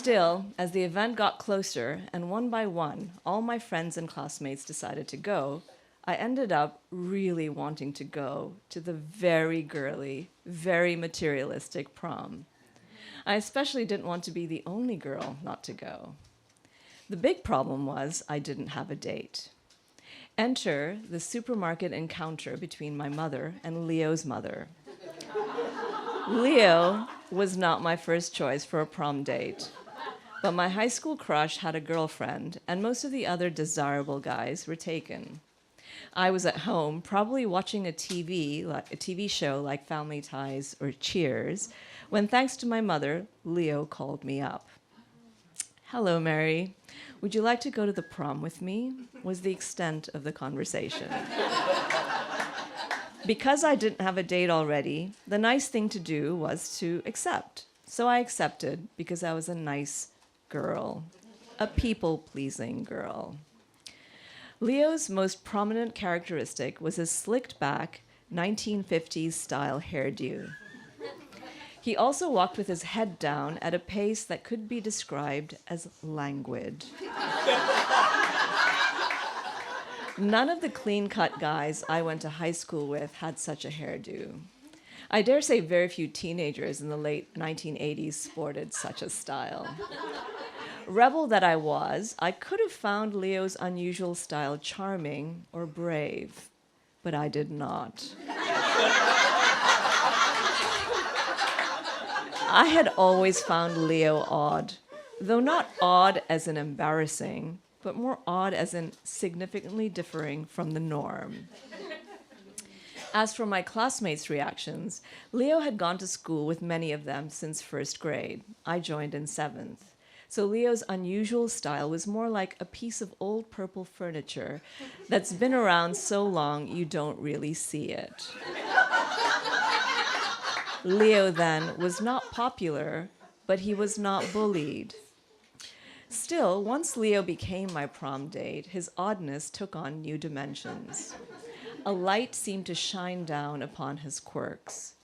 Still, as the event got closer, and one by one, all my friends and classmates decided to go, I ended up really wanting to go to the very girly, very materialistic prom. I especially didn't want to be the only girl not to go. The big problem was I didn't have a date. Enter the supermarket encounter between my mother and Leo's mother. Leo was not my first choice for a prom date, but my high school crush had a girlfriend, and most of the other desirable guys were taken. I was at home, probably watching a TV show like Family Ties or Cheers, when thanks to my mother, Leo called me up. "Hello, Mary. Would you like to go to the prom with me?" was the extent of the conversation. Because I didn't have a date already, the nice thing to do was to accept. So I accepted because I was a nice girl, a people-pleasing girl. Leo's most prominent characteristic was his slicked-back 1950s style hairdo. He also walked with his head down at a pace that could be described as languid. None of the clean-cut guys I went to high school with had such a hairdo. I dare say very few teenagers in the late 1980s sported such a style. Rebel that I was, I could have found Leo's unusual style charming or brave, but I did not. I had always found Leo odd, though not odd as in embarrassing, but more odd as in significantly differing from the norm. As for my classmates' reactions, Leo had gone to school with many of them since first grade. I joined in 7th. So Leo's unusual style was more like a piece of old purple furniture that's been around so long you don't really see it. Leo, then, was not popular, but he was not bullied. Still, once Leo became my prom date, his oddness took on new dimensions. A light seemed to shine down upon his quirks.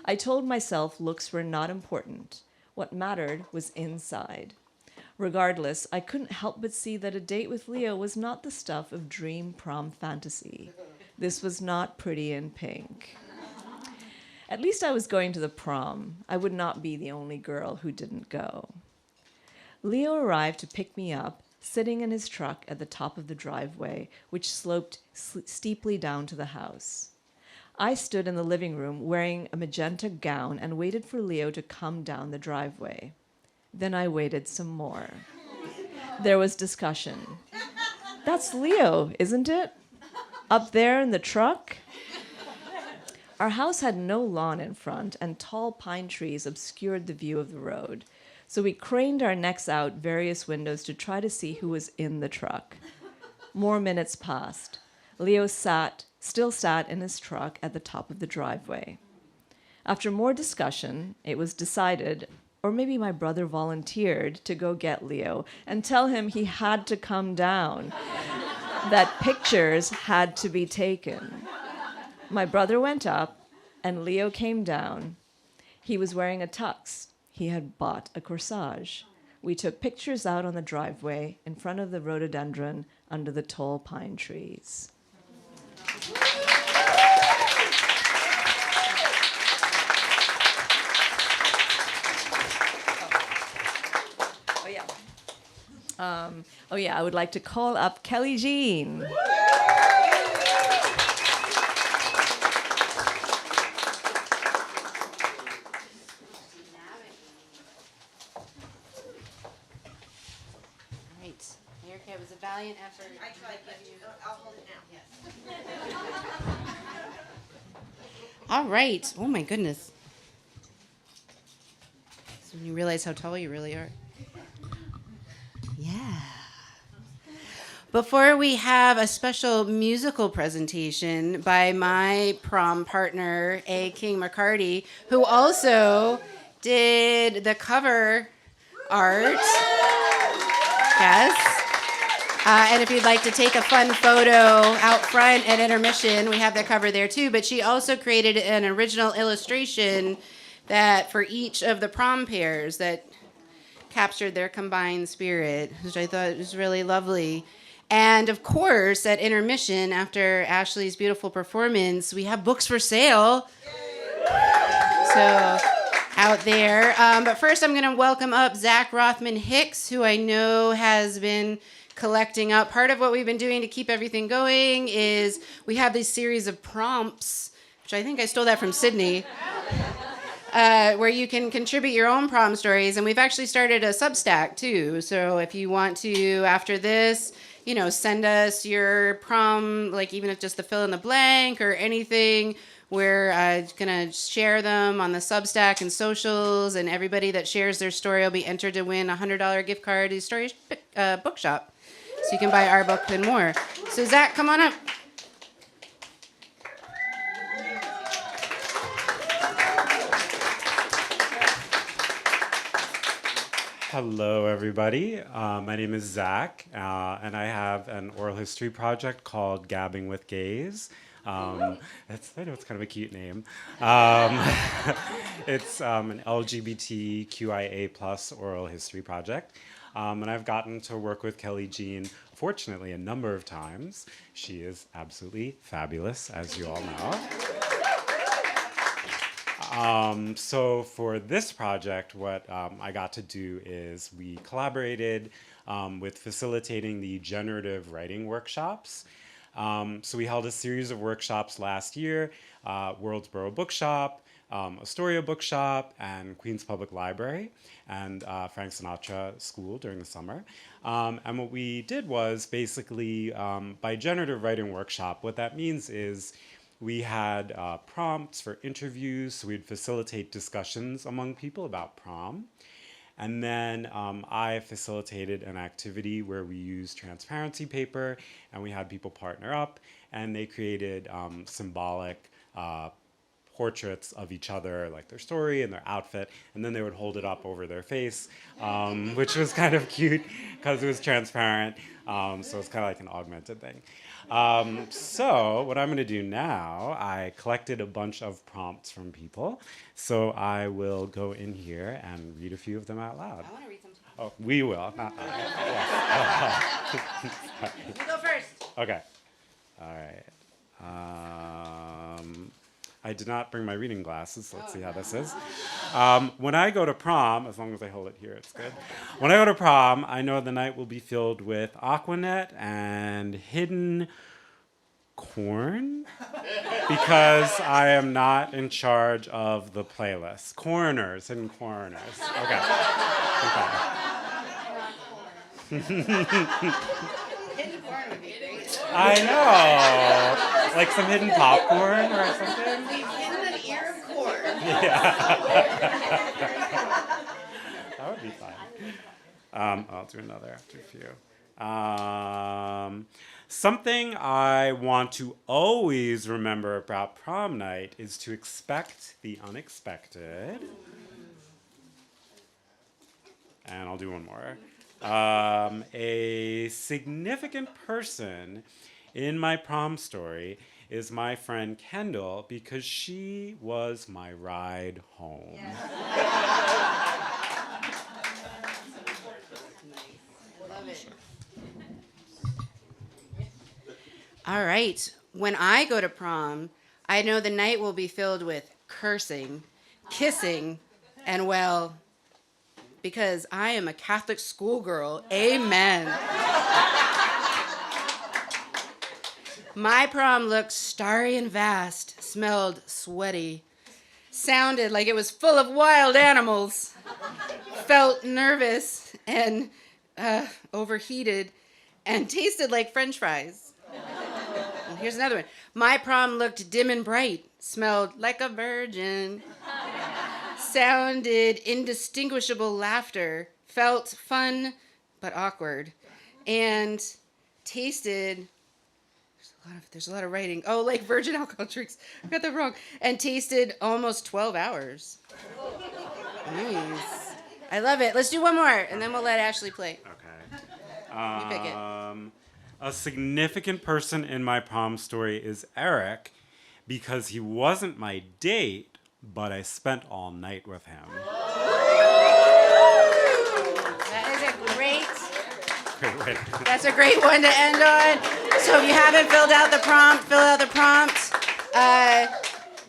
I told myself looks were not important. What mattered was inside. Regardless, I couldn't help but see that a date with Leo was not the stuff of dream prom fantasy. This was not Pretty in Pink. At least I was going to the prom. I would not be the only girl who didn't go. Leo arrived to pick me up, sitting in his truck at the top of the driveway, which sloped steeply down to the house. I stood in the living room wearing a magenta gown and waited for Leo to come down the driveway. Then I waited some more. There was discussion. "That's Leo, isn't it? Up there in the truck?" Our house had no lawn in front, and tall pine trees obscured the view of the road. So we craned our necks out various windows to try to see who was in the truck. More minutes passed. Leo still sat in his truck at the top of the driveway. After more discussion, it was decided, or maybe my brother volunteered, to go get Leo and tell him he had to come down, that pictures had to be taken. My brother went up, and Leo came down. He was wearing a tux. He had bought a corsage. We took pictures out on the driveway in front of the rhododendron under the tall pine trees. I would like to call up Kelly Jean. It was a valiant effort. I tried, but I'll hold it now. Yes. All right. Oh my goodness. So when you realize how tall you really are. Yeah. Before we have a special musical presentation by my prom partner, A. King McCarty, who also did the cover art. Yes. And if you'd like to take a fun photo out front at intermission, we have that cover there too. But she also created an original illustration that for each of the prom pairs that captured their combined spirit, which I thought was really lovely. And of course, at intermission, after Ashley's beautiful performance, we have books for sale. So out there. But first, I'm going to welcome up Zach Rothman Hicks, who I know has been collecting up. Part of what we've been doing to keep everything going is we have this series of prompts, which I think I stole that from Sydney, where you can contribute your own prom stories. And we've actually started a Substack, too. So if you want to, after this, send us your prom, like even if just the fill in the blank or anything. We're going to share them on the Substack and socials, and everybody that shares their story will be entered to win a $100 gift card to the Story Bookshop. So you can buy our book and more. So Zach, come on up. Hello, everybody. My name is Zach, and I have an oral history project called Gabbing with Gays. I know it's kind of a cute name. It's an LGBTQIA plus oral history project. And I've gotten to work with Kelly Jean, fortunately, a number of times. She is absolutely fabulous, as you all know. So for this project, what I got to do is we collaborated with facilitating the generative writing workshops. So we held a series of workshops last year, Worldsboro Bookshop, Astoria Bookshop, and Queens Public Library, and Frank Sinatra School during the summer. And what we did was basically, by generative writing workshop, what that means is we had prompts for interviews, so we'd facilitate discussions among people about prom. And then I facilitated an activity where we used transparency paper, and we had people partner up, and they created symbolic portraits of each other, like their story and their outfit, and then they would hold it up over their face, which was kind of cute because it was transparent, so it's kind of like an augmented thing. So what I'm going to do now, I collected a bunch of prompts from people, so I will go in here and read a few of them out loud. I want to read some. Oh, we will. Not I. You go first. Okay. All right. I did not bring my reading glasses. Let's see how this is. When I go to prom, as long as I hold it here, it's good. When I go to prom, I know the night will be filled with Aquanet and hidden corn, because I am not in charge of the playlist. Coroners, hidden coroners. Okay. Hidden corn would be great. I know. Like some hidden popcorn or something. We've hidden an ear of corn. Yeah. That would be fun. I'll do another after a few. Something I want to always remember about prom night is to expect the unexpected. And I'll do one more. A significant person in my prom story is my friend Kendall, because she was my ride home. Yes. Love it. All right. When I go to prom, I know the night will be filled with cursing, kissing, and well, because I am a Catholic schoolgirl. Amen. My prom looked starry and vast, smelled sweaty, sounded like it was full of wild animals, felt nervous and overheated, and tasted like French fries. And here's another one. My prom looked dim and bright, smelled like a virgin, sounded indistinguishable laughter, felt fun but awkward, and tasted... There's a lot of writing. Oh, like virgin alcohol drinks. I got that wrong. And tasted almost 12 hours. Nice. I love it. Let's do one more, and then we'll let Ashley play. Okay. You pick it. A significant person in my prom story is Eric, because he wasn't my date, but I spent all night with him. great way. That's a great one to end on. So if you haven't filled out the prompt, fill out the prompt.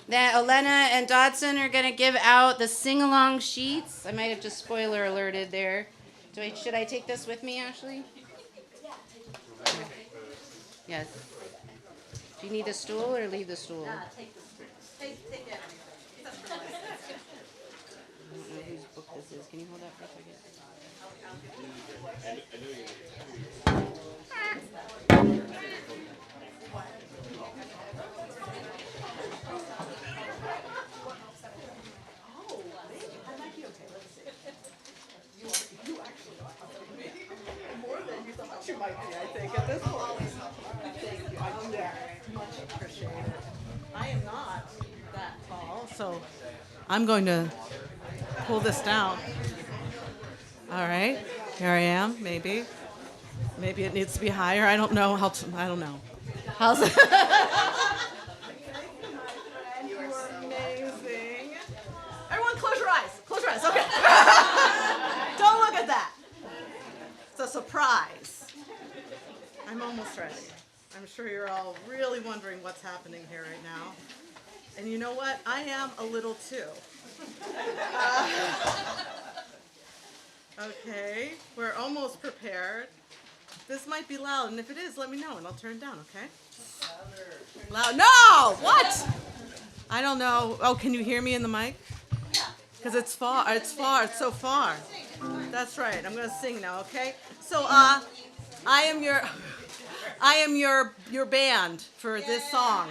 Then Olena and Dodson are going to give out the sing-along sheets. I might have just spoiler alerted there. Should I take this with me, Ashley? Yes. Do you need the stool or leave the stool? Take it. I don't know whose book this is. Can you hold that for a second? You might be, I think, at this point. Thank you. I'm there. Much appreciated. I am not that tall, so I'm going to pull this down. All right. Here I am, maybe. Maybe it needs to be higher. I don't know I don't know. How's it? You are amazing. Everyone close your eyes. Close your eyes. Okay. Don't look at that. It's a surprise. I'm almost ready. I'm sure you're all really wondering what's happening here right now. And you know what? I am a little too. Okay, we're almost prepared. This might be loud, and if it is, let me know, and I'll turn it down, okay? Louder. Loud. No! What? I don't know. Oh, can you hear me in the mic? Because it's far. It's so far. That's right. I'm going to sing now, okay? So, I am your band for this song.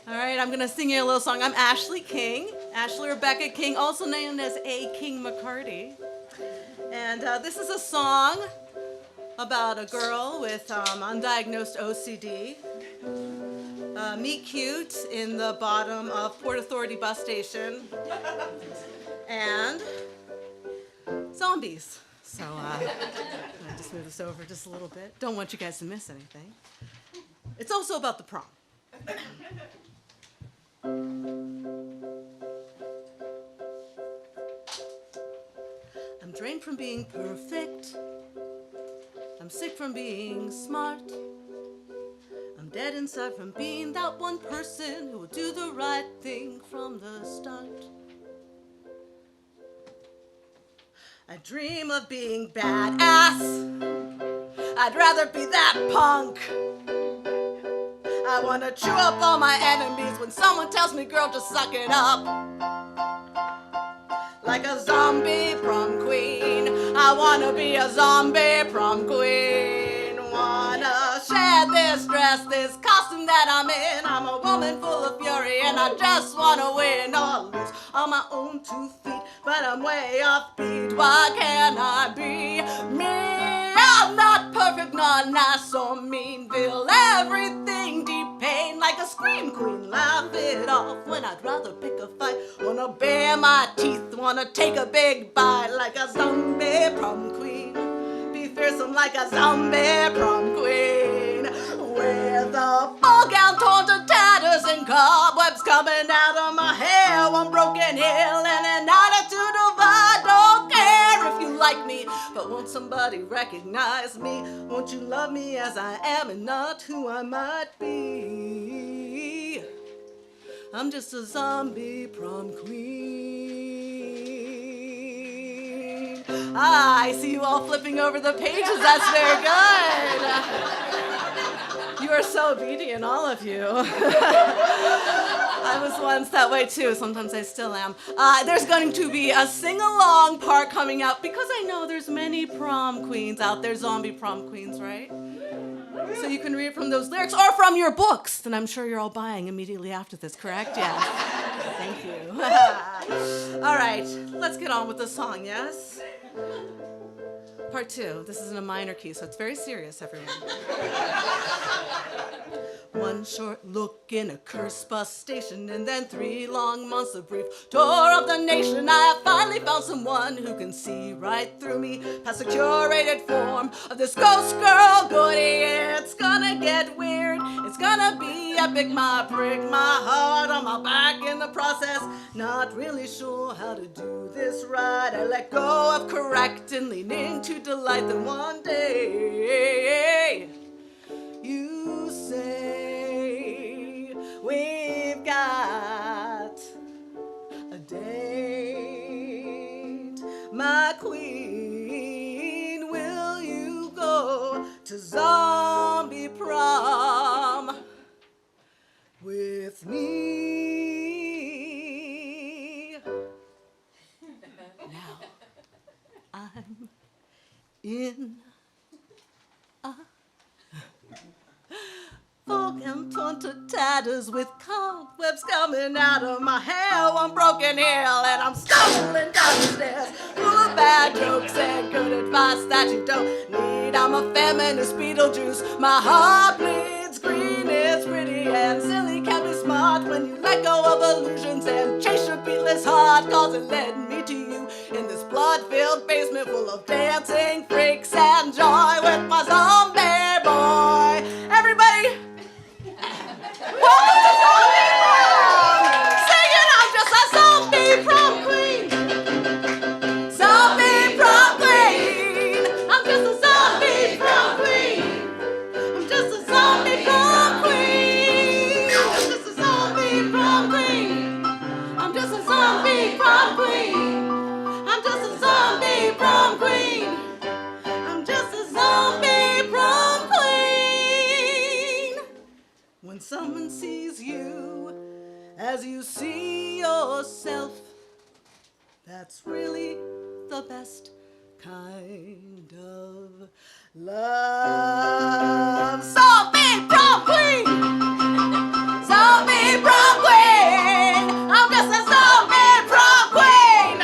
All right, I'm gonna sing you a little song. I'm Ashley King, Ashley Rebecca King, also known as A. King McCarty. And this is a song about a girl with undiagnosed OCD. Meet cute in the bottom of Port Authority bus station. And zombies. So I'm gonna just move this over just a little bit. Don't want you guys to miss anything. It's also about the prom. I'm drained from being perfect. I'm sick from being smart. I'm dead inside from being that one person who will do the right thing from the start. I dream of being badass. I'd rather be that punk. I wanna chew up all my enemies when someone tells me, girl, just suck it up. Like a zombie prom queen. I wanna be a zombie prom queen. Wanna share this dress, this costume that I'm in. I'm a woman full of fury and I just wanna win or lose on my own 2 feet. But I'm way off beat, why can't I be me? I'm not perfect, not nice or mean. Feel everything deep pain like a scream queen. Laugh it off when I'd rather pick a fight. Wanna bare my teeth, wanna take a big bite like a zombie prom queen. Be fearsome like a zombie prom queen. With a ball gown torn to tatters and cobwebs coming out of my hair. One broken heel and an attitude of I don't care if you like me, but won't somebody recognize me? Won't you love me as I am and not who I might be? I'm just a zombie prom queen. I see you all flipping over the pages. That's very good. You are so obedient, all of you. I was once that way too. Sometimes I still am. There's going to be a sing-along part coming up because I know there's many prom queens out there, zombie prom queens, right? So you can read from those lyrics or from your books that I'm sure you're all buying immediately after this, correct? Yes. Thank you. All right, let's get on with the song, yes? Part 2. This is in a minor key, so it's very serious, everyone. One short look in a cursed bus station, and then 3 long months of brief tour of the nation. I have finally found someone who can see right through me, past the curated form of this ghost girl goodie. It's gonna get weird, it's gonna be epic. My prick, my heart on my back in the process. Not really sure how to do this right. I let go of correct and leaning to delight. Then one day you say we've got a date, my queen. Will you go to zombie prom with me? Now I'm in a fog and torn to tatters with cobwebs coming out of my hair. One broken heel and I'm stumbling down the stairs, full of bad jokes and good advice that you don't need. I'm a feminist Beetlejuice. My heart bleeds green. It's pretty and silly, can be smart when you let go of illusions and chase your beatless heart. Cause it led me to you in this blood-filled basement full of dancing freaks and joy with my zombie boy. Everybody, welcome to Zombie Prom! Sing it, I'm just a zombie prom queen. Zombie prom queen. I'm just a zombie prom queen. I'm just a zombie prom queen. I'm just a zombie prom queen. I'm just a zombie prom queen. I'm just a zombie prom queen. I'm just a zombie prom queen. When someone sees you as you see yourself, that's really the best kind of love. Zombie prom queen! Zombie prom queen! I'm just a zombie prom queen!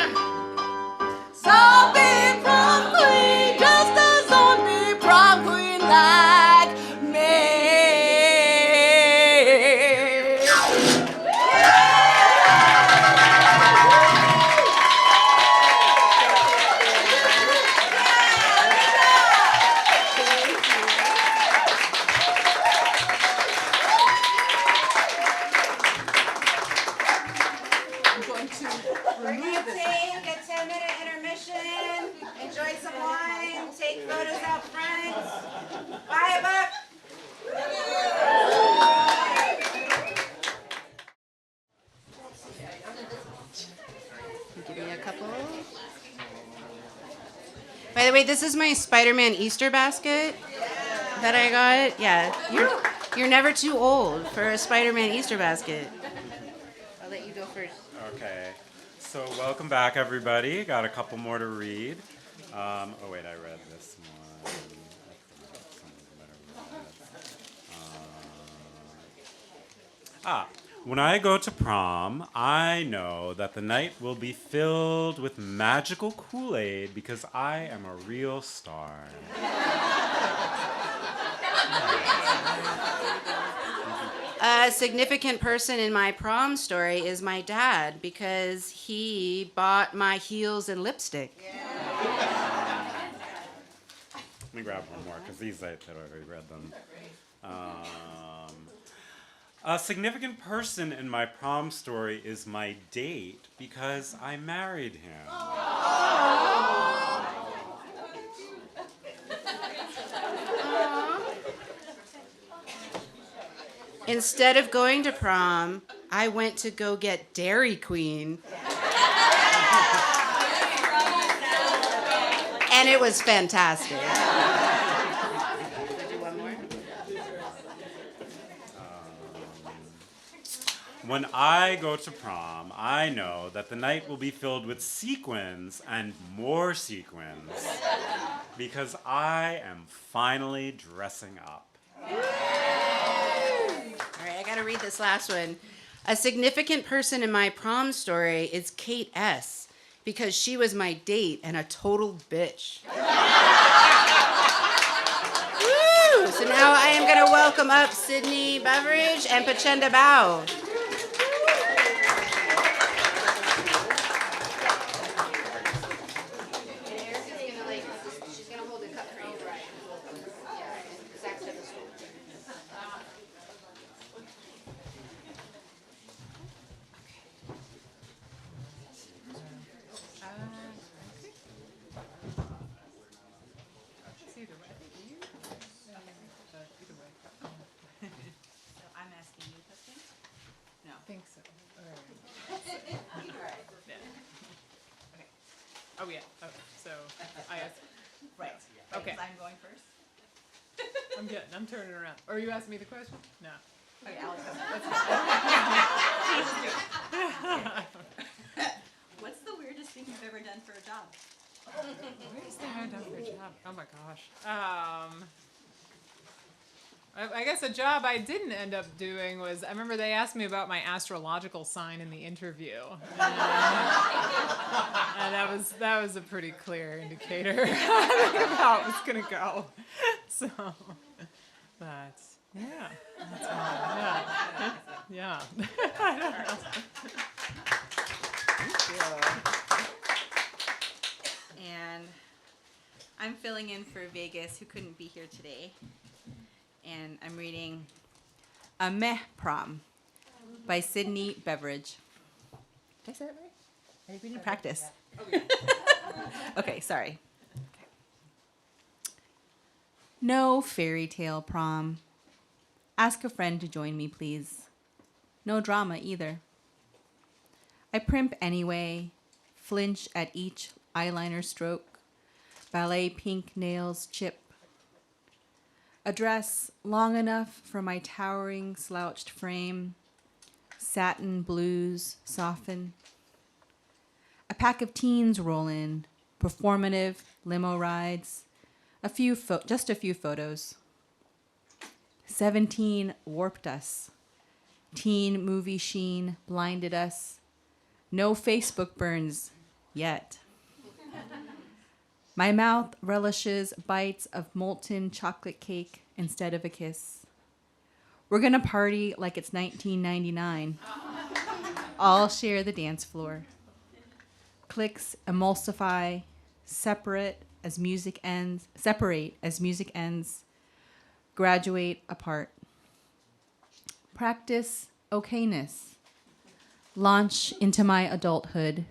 Zombie prom queen! Just a zombie prom queen like me! Take a 10-minute intermission. Enjoy some wine. Take photos out front. Bye, Buck. Give me a couple. By the way, this is my Spider-Man Easter basket that I got. Yeah, you're never too old for a Spider-Man Easter basket. I'll let you go first. Okay, so welcome back, everybody. Got a couple more to read. Oh wait, I read this one. When I go to prom, I know that the night will be filled with magical Kool-Aid because I am a real star. A significant person in my prom story is my dad because he bought my heels and lipstick. Let me grab one more because these I already read them. A significant person in my prom story is my date because I married him. Instead of going to prom, I went to go get Dairy Queen. And it was fantastic. When I go to prom, I know that the night will be filled with sequins and more sequins because I am finally dressing up. All right, I gotta read this last one. A significant person in my prom story is Kate S. because she was my date and a total bitch. Woo! So now I am gonna welcome up Sydney Beveridge and Pichchenda Bao. I'm turning around. Or are you asking me the question? No. Okay, Alex. What's the weirdest thing you've ever done for a job? Weirdest thing I've done for a job? Oh my gosh. I guess a job I didn't end up doing was, I remember they asked me about my astrological sign in the interview. And that was a pretty clear indicator of how it was going to go. So, but, yeah. That's all. Yeah. I don't know. And I'm filling in for Vegas, who couldn't be here today. And I'm reading A Meh Prom by Sydney Beveridge. Did I say that right? I think we need practice. Okay, sorry. Okay. No fairy tale prom. Ask a friend to join me, please. No drama either. I primp anyway, flinch at each eyeliner stroke, ballet pink nails chip. A dress long enough for my towering slouched frame, satin blues soften. A pack of teens roll in, performative limo rides, just a few photos. 17 warped us. Teen movie sheen blinded us. No Facebook burns yet. My mouth relishes bites of molten chocolate cake instead of a kiss. We're gonna party like it's 1999. All share the dance floor. Clicks emulsify, separate as music ends, graduate apart. Practice okayness. Launch into my adulthood.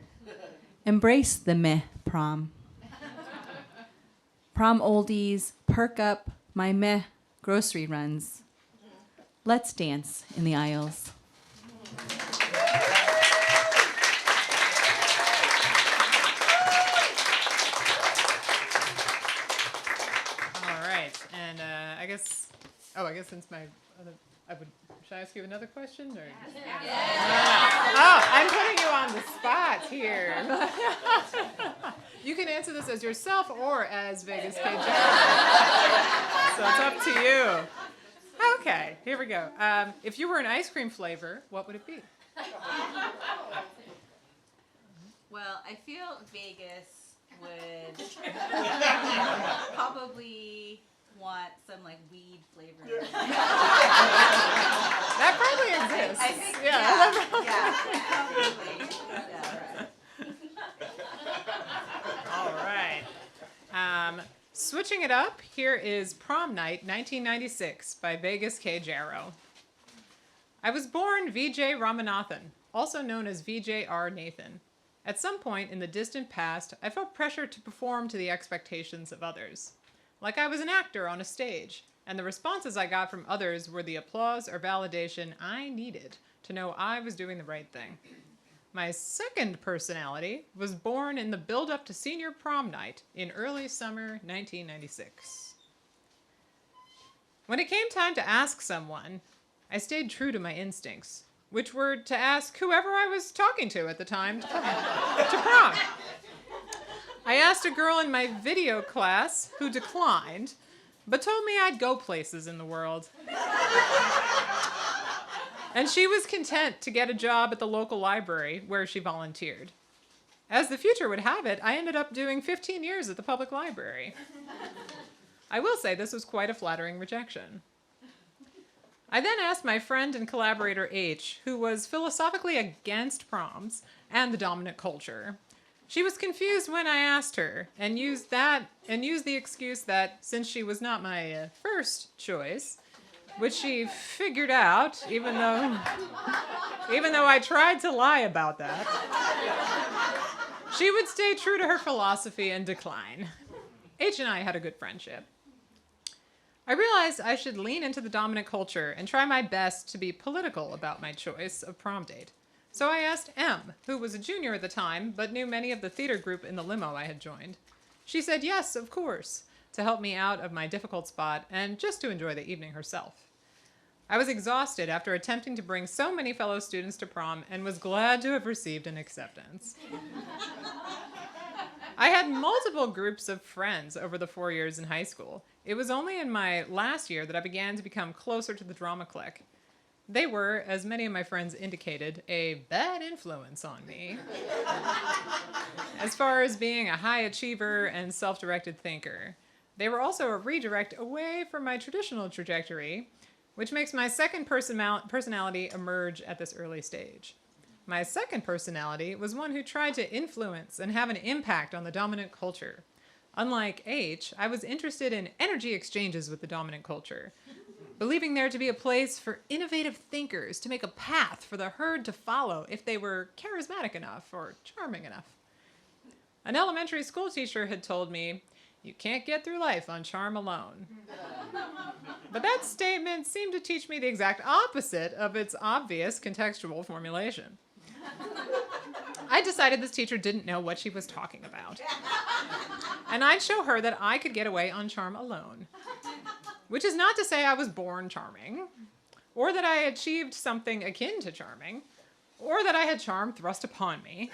Embrace the meh prom. Prom oldies, perk up my meh grocery runs. Let's dance in the aisles. All right, and I guess since should I ask you another question? Or? Oh, I'm putting you on the spot here. You can answer this as yourself or as Vegas Kanjer. So it's up to you. Okay, here we go. If you were an ice cream flavor, what would it be? Well, I feel Vegas would probably want some like weed flavor. That probably exists. I think, probably. All right. Switching it up, here is Prom Night 1996 by Vegas Kanjer. I was born Vijay Ramanathan, also known as Vijay R. Nathan. At some point in the distant past, I felt pressure to perform to the expectations of others. Like I was an actor on a stage, and the responses I got from others were the applause or validation I needed to know I was doing the right thing. My second personality was born in the build-up to senior prom night in early summer 1996. When it came time to ask someone, I stayed true to my instincts, which were to ask whoever I was talking to at the time to come to prom. I asked a girl in my video class who declined, but told me I'd go places in the world. And she was content to get a job at the local library where she volunteered. As the future would have it, I ended up doing 15 years at the public library. I will say this was quite a flattering rejection. I then asked my friend and collaborator H, who was philosophically against proms and the dominant culture. She was confused when I asked her and used the excuse that since she was not my first choice, which she figured out, even though I tried to lie about that, she would stay true to her philosophy and decline. H and I had a good friendship. I realized I should lean into the dominant culture and try my best to be political about my choice of prom date. So I asked M, who was a junior at the time, but knew many of the theater group in the limo I had joined. She said yes, of course, to help me out of my difficult spot and just to enjoy the evening herself. I was exhausted after attempting to bring so many fellow students to prom and was glad to have received an acceptance. I had multiple groups of friends over the 4 years in high school. It was only in my last year that I began to become closer to the drama clique. They were, as many of my friends indicated, a bad influence on me. As far as being a high achiever and self-directed thinker. They were also a redirect away from my traditional trajectory, which makes my second personality emerge at this early stage. My second personality was one who tried to influence and have an impact on the dominant culture. Unlike H, I was interested in energy exchanges with the dominant culture, believing there to be a place for innovative thinkers to make a path for the herd to follow if they were charismatic enough or charming enough. An elementary school teacher had told me, "You can't get through life on charm alone." But that statement seemed to teach me the exact opposite of its obvious contextual formulation. I decided this teacher didn't know what she was talking about. And I'd show her that I could get away on charm alone. Which is not to say I was born charming, or that I achieved something akin to charming, or that I had charm thrust upon me.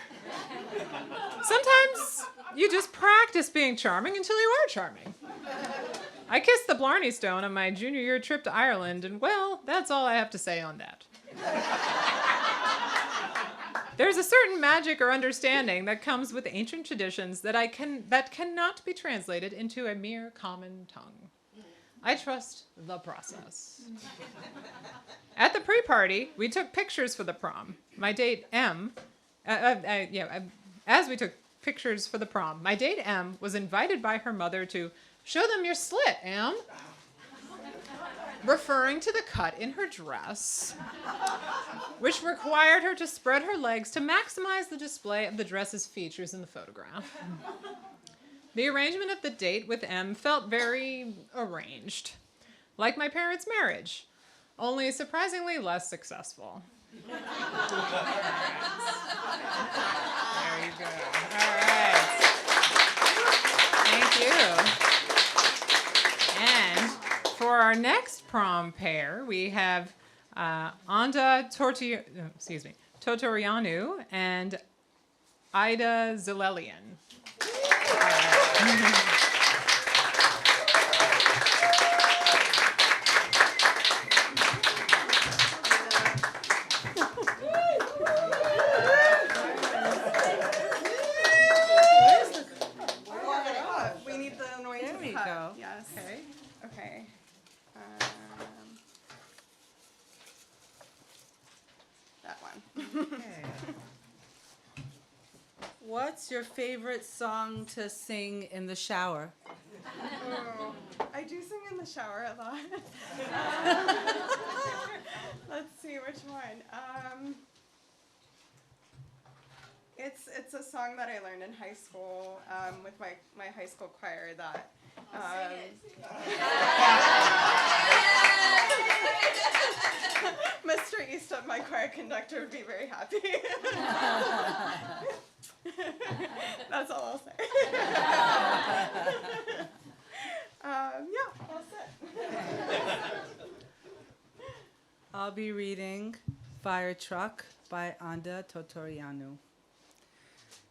Sometimes you just practice being charming until you are charming. I kissed the Blarney Stone on my junior year trip to Ireland, and well, that's all I have to say on that. There's a certain magic or understanding that comes with ancient traditions that cannot be translated into a mere common tongue. I trust the process. At the pre-party, we took pictures for the prom. My date M, as we took pictures for the prom, my date M was invited by her mother to show them your slit, M, referring to the cut in her dress, which required her to spread her legs to maximize the display of the dress's features in the photograph. The arrangement of the date with M felt very arranged, like my parents' marriage, only surprisingly less successful. There you go. All right. Thank you. And for our next prom pair, we have Aida Totoreanu and Aida Zilelian. We need the anointing There we cup. go. Yes. Okay. Okay. That one. Okay. What's your favorite song to sing in the shower? Oh, I do sing in the shower a lot. Let's see which one. It's a song that I learned in high school with my high school choir that. Mr. Easton, my choir conductor, would be very happy. That's all I'll say. Yeah, that's it. I'll be reading Fire Truck by Aida Totoreanu.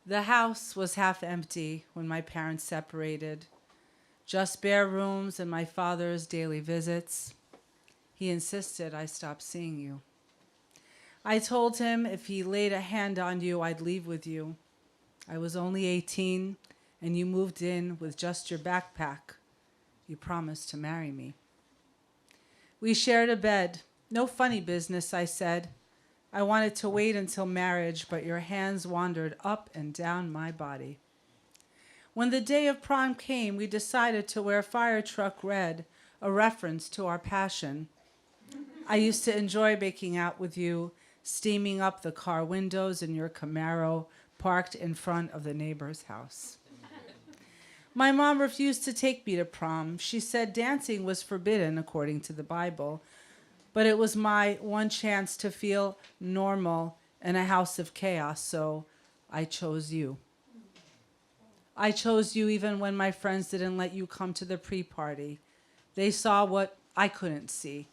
The house was half empty when my parents separated. Just bare rooms and my father's daily visits. He insisted I stop seeing you. I told him if he laid a hand on you, I'd leave with you. I was only 18, and you moved in with just your backpack. You promised to marry me. We shared a bed. No funny business, I said. I wanted to wait until marriage, but your hands wandered up and down my body. When the day of prom came, we decided to wear fire truck red, a reference to our passion. I used to enjoy baking out with you, steaming up the car windows in your Camaro parked in front of the neighbor's house. My mom refused to take me to prom. She said dancing was forbidden according to the Bible, but it was my one chance to feel normal in a house of chaos, so I chose you. I chose you even when my friends didn't let you come to the pre-party. They saw what I couldn't see,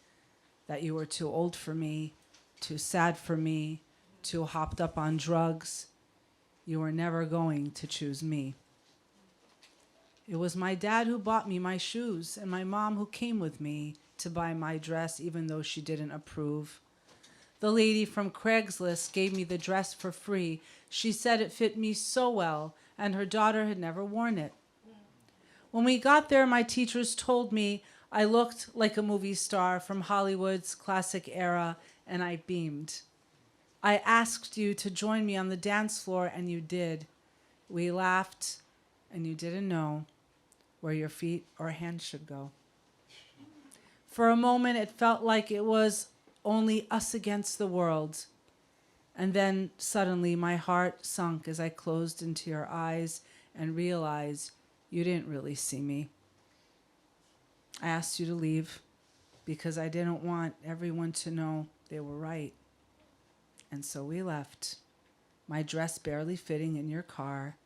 that you were too old for me, too sad for me, too hopped up on drugs. You were never going to choose me. It was my dad who bought me my shoes and my mom who came with me to buy my dress even though she didn't approve. The lady from Craigslist gave me the dress for free. She said it fit me so well and her daughter had never worn it. When we got there, my teachers told me I looked like a movie star from Hollywood's classic era and I beamed. I asked you to join me on the dance floor and you did. We laughed and you didn't know where your feet or hands should go. For a moment, it felt like it was only us against the world. And then suddenly my heart sunk as I closed into your eyes and realized you didn't really see me. I asked you to leave because I didn't want everyone to know they were right. And so we left, my dress barely fitting in your car,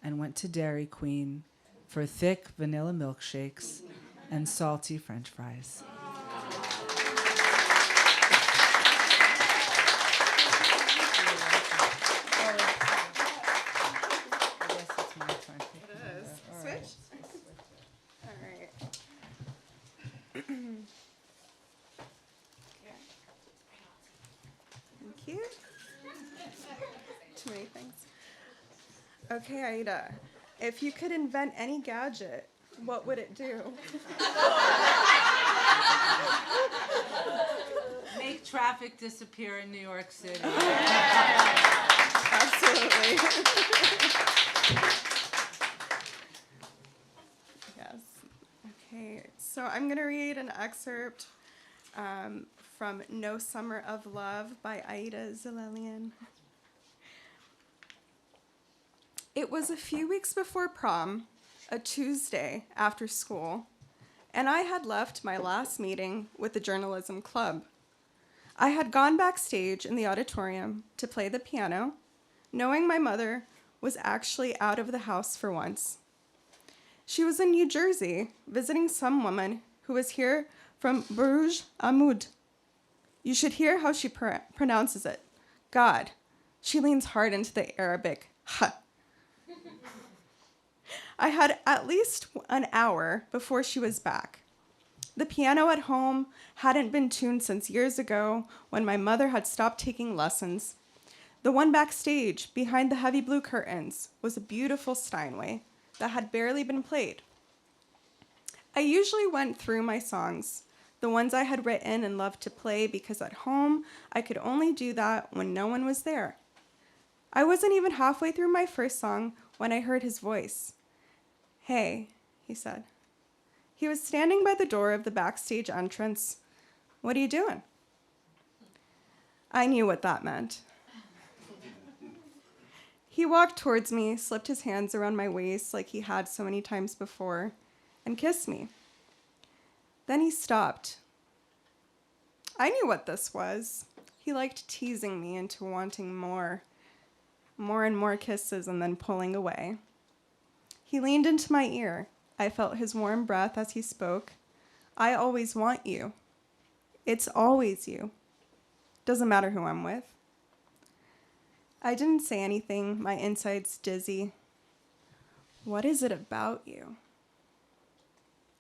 and went to Dairy Queen for thick vanilla milkshakes and salty French fries. Switch? All right. Thank you. Too many things. Okay, Aida. If you could invent any gadget, what would it do? Make traffic disappear in New York City. Absolutely. Yes. Okay, so I'm going to read an excerpt from No Summer of Love by Aida Zilelian. It was a few weeks before prom, a Tuesday after school, and I had left my last meeting with the journalism club. I had gone backstage in the auditorium to play the piano, knowing my mother was actually out of the house for once. She was in New Jersey visiting some woman who was here from Bruges Amud. You should hear how she pronounces it. God, she leans hard into the Arabic. Ha. I had at least an hour before she was back. The piano at home hadn't been tuned since years ago when my mother had stopped taking lessons. The one backstage, behind the heavy blue curtains, was a beautiful Steinway that had barely been played. I usually went through my songs, the ones I had written and loved to play, because at home I could only do that when no one was there. I wasn't even halfway through my first song when I heard his voice. Hey, he said. He was standing by the door of the backstage entrance. What are you doing? I knew what that meant. He walked towards me, slipped his hands around my waist like he had so many times before, and kissed me. Then he stopped. I knew what this was. He liked teasing me into wanting more and more kisses and then pulling away. He leaned into my ear. I felt his warm breath as he spoke. I always want you. It's always you. Doesn't matter who I'm with. I didn't say anything, my insides dizzy. What is it about you?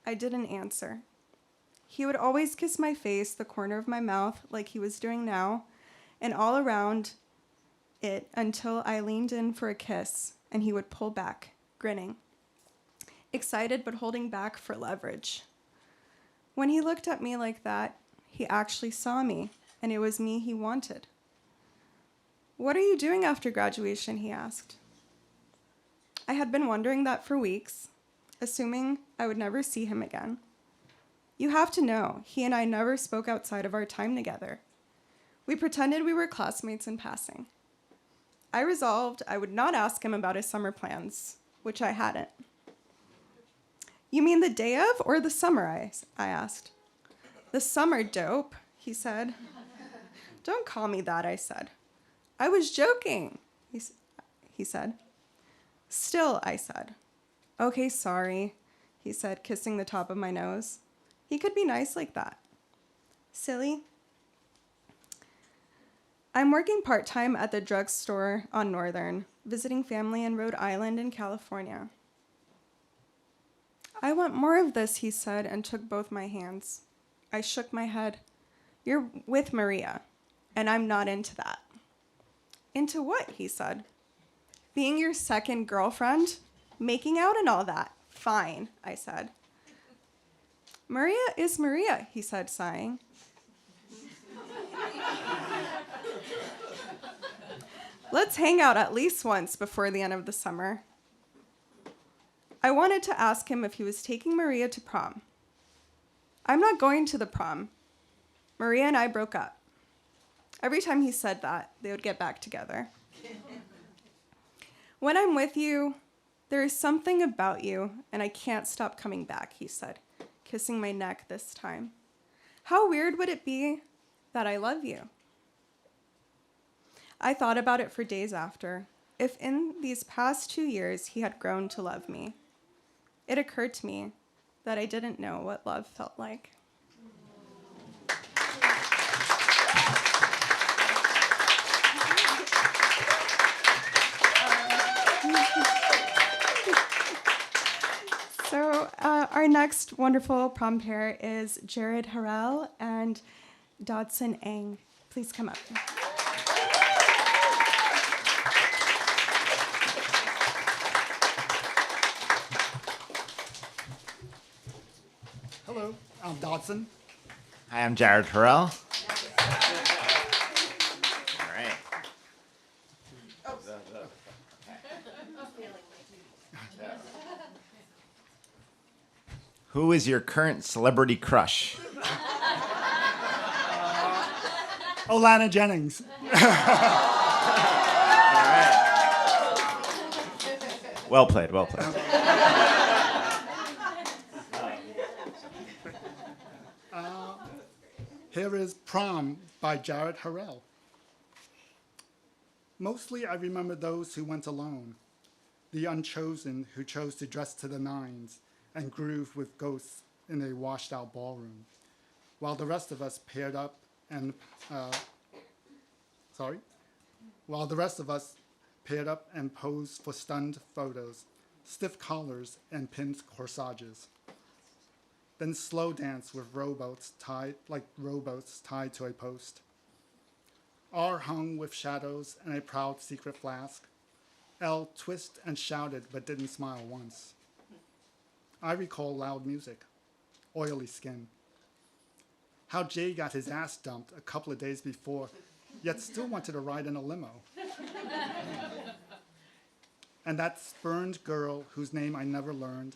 I didn't answer. He would always kiss my face, the corner of my mouth, like he was doing now, and all around it until I leaned in for a kiss, and he would pull back, grinning, excited but holding back for leverage. When he looked at me like that, he actually saw me, and it was me he wanted. What are you doing after graduation? He asked. I had been wondering that for weeks, assuming I would never see him again. You have to know, he and I never spoke outside of our time together. We pretended we were classmates in passing. I resolved I would not ask him about his summer plans, which I hadn't. You mean the day of or the summer, I asked. The summer, dope, he said. Don't call me that, I said. I was joking, he said. Still, I said. Okay, sorry, he said, kissing the top of my nose. He could be nice like that. Silly. I'm working part-time at the drugstore on Northern, visiting family in Rhode Island and California. I want more of this, he said, and took both my hands. I shook my head. You're with Maria, and I'm not into that. Into what? He said. Being your second girlfriend? Making out and all that. Fine, I said. Maria is Maria, he said, sighing. Let's hang out at least once before the end of the summer. I wanted to ask him if he was taking Maria to prom. I'm not going to the prom. Maria and I broke up. Every time he said that, they would get back together. When I'm with you, there is something about you, and I can't stop coming back, he said, kissing my neck this time. How weird would it be that I love you? I thought about it for days after. If in these past 2 years he had grown to love me, it occurred to me that I didn't know what love felt like. So our next wonderful prom pair is Jared Harél and Dodson Eng. Please come up. Hello, I'm Dodson. Hi, I'm Jared Harél. All right. Who is your current celebrity crush? Olena Jennings. Well played, well played. Here is Prom by Jared Harél. Mostly I remember those who went alone, the unchosen who chose to dress to the nines and groove with ghosts in a washed-out ballroom, while the rest of us paired up and posed for stunned photos, stiff collars and pinned corsages. Then slow dance with rowboats tied to a post. R hung with shadows and a proud secret flask. L twisted and shouted but didn't smile once. I recall loud music, oily skin. How Jay got his ass dumped a couple of days before, yet still wanted to ride in a limo. And that spurned girl whose name I never learned.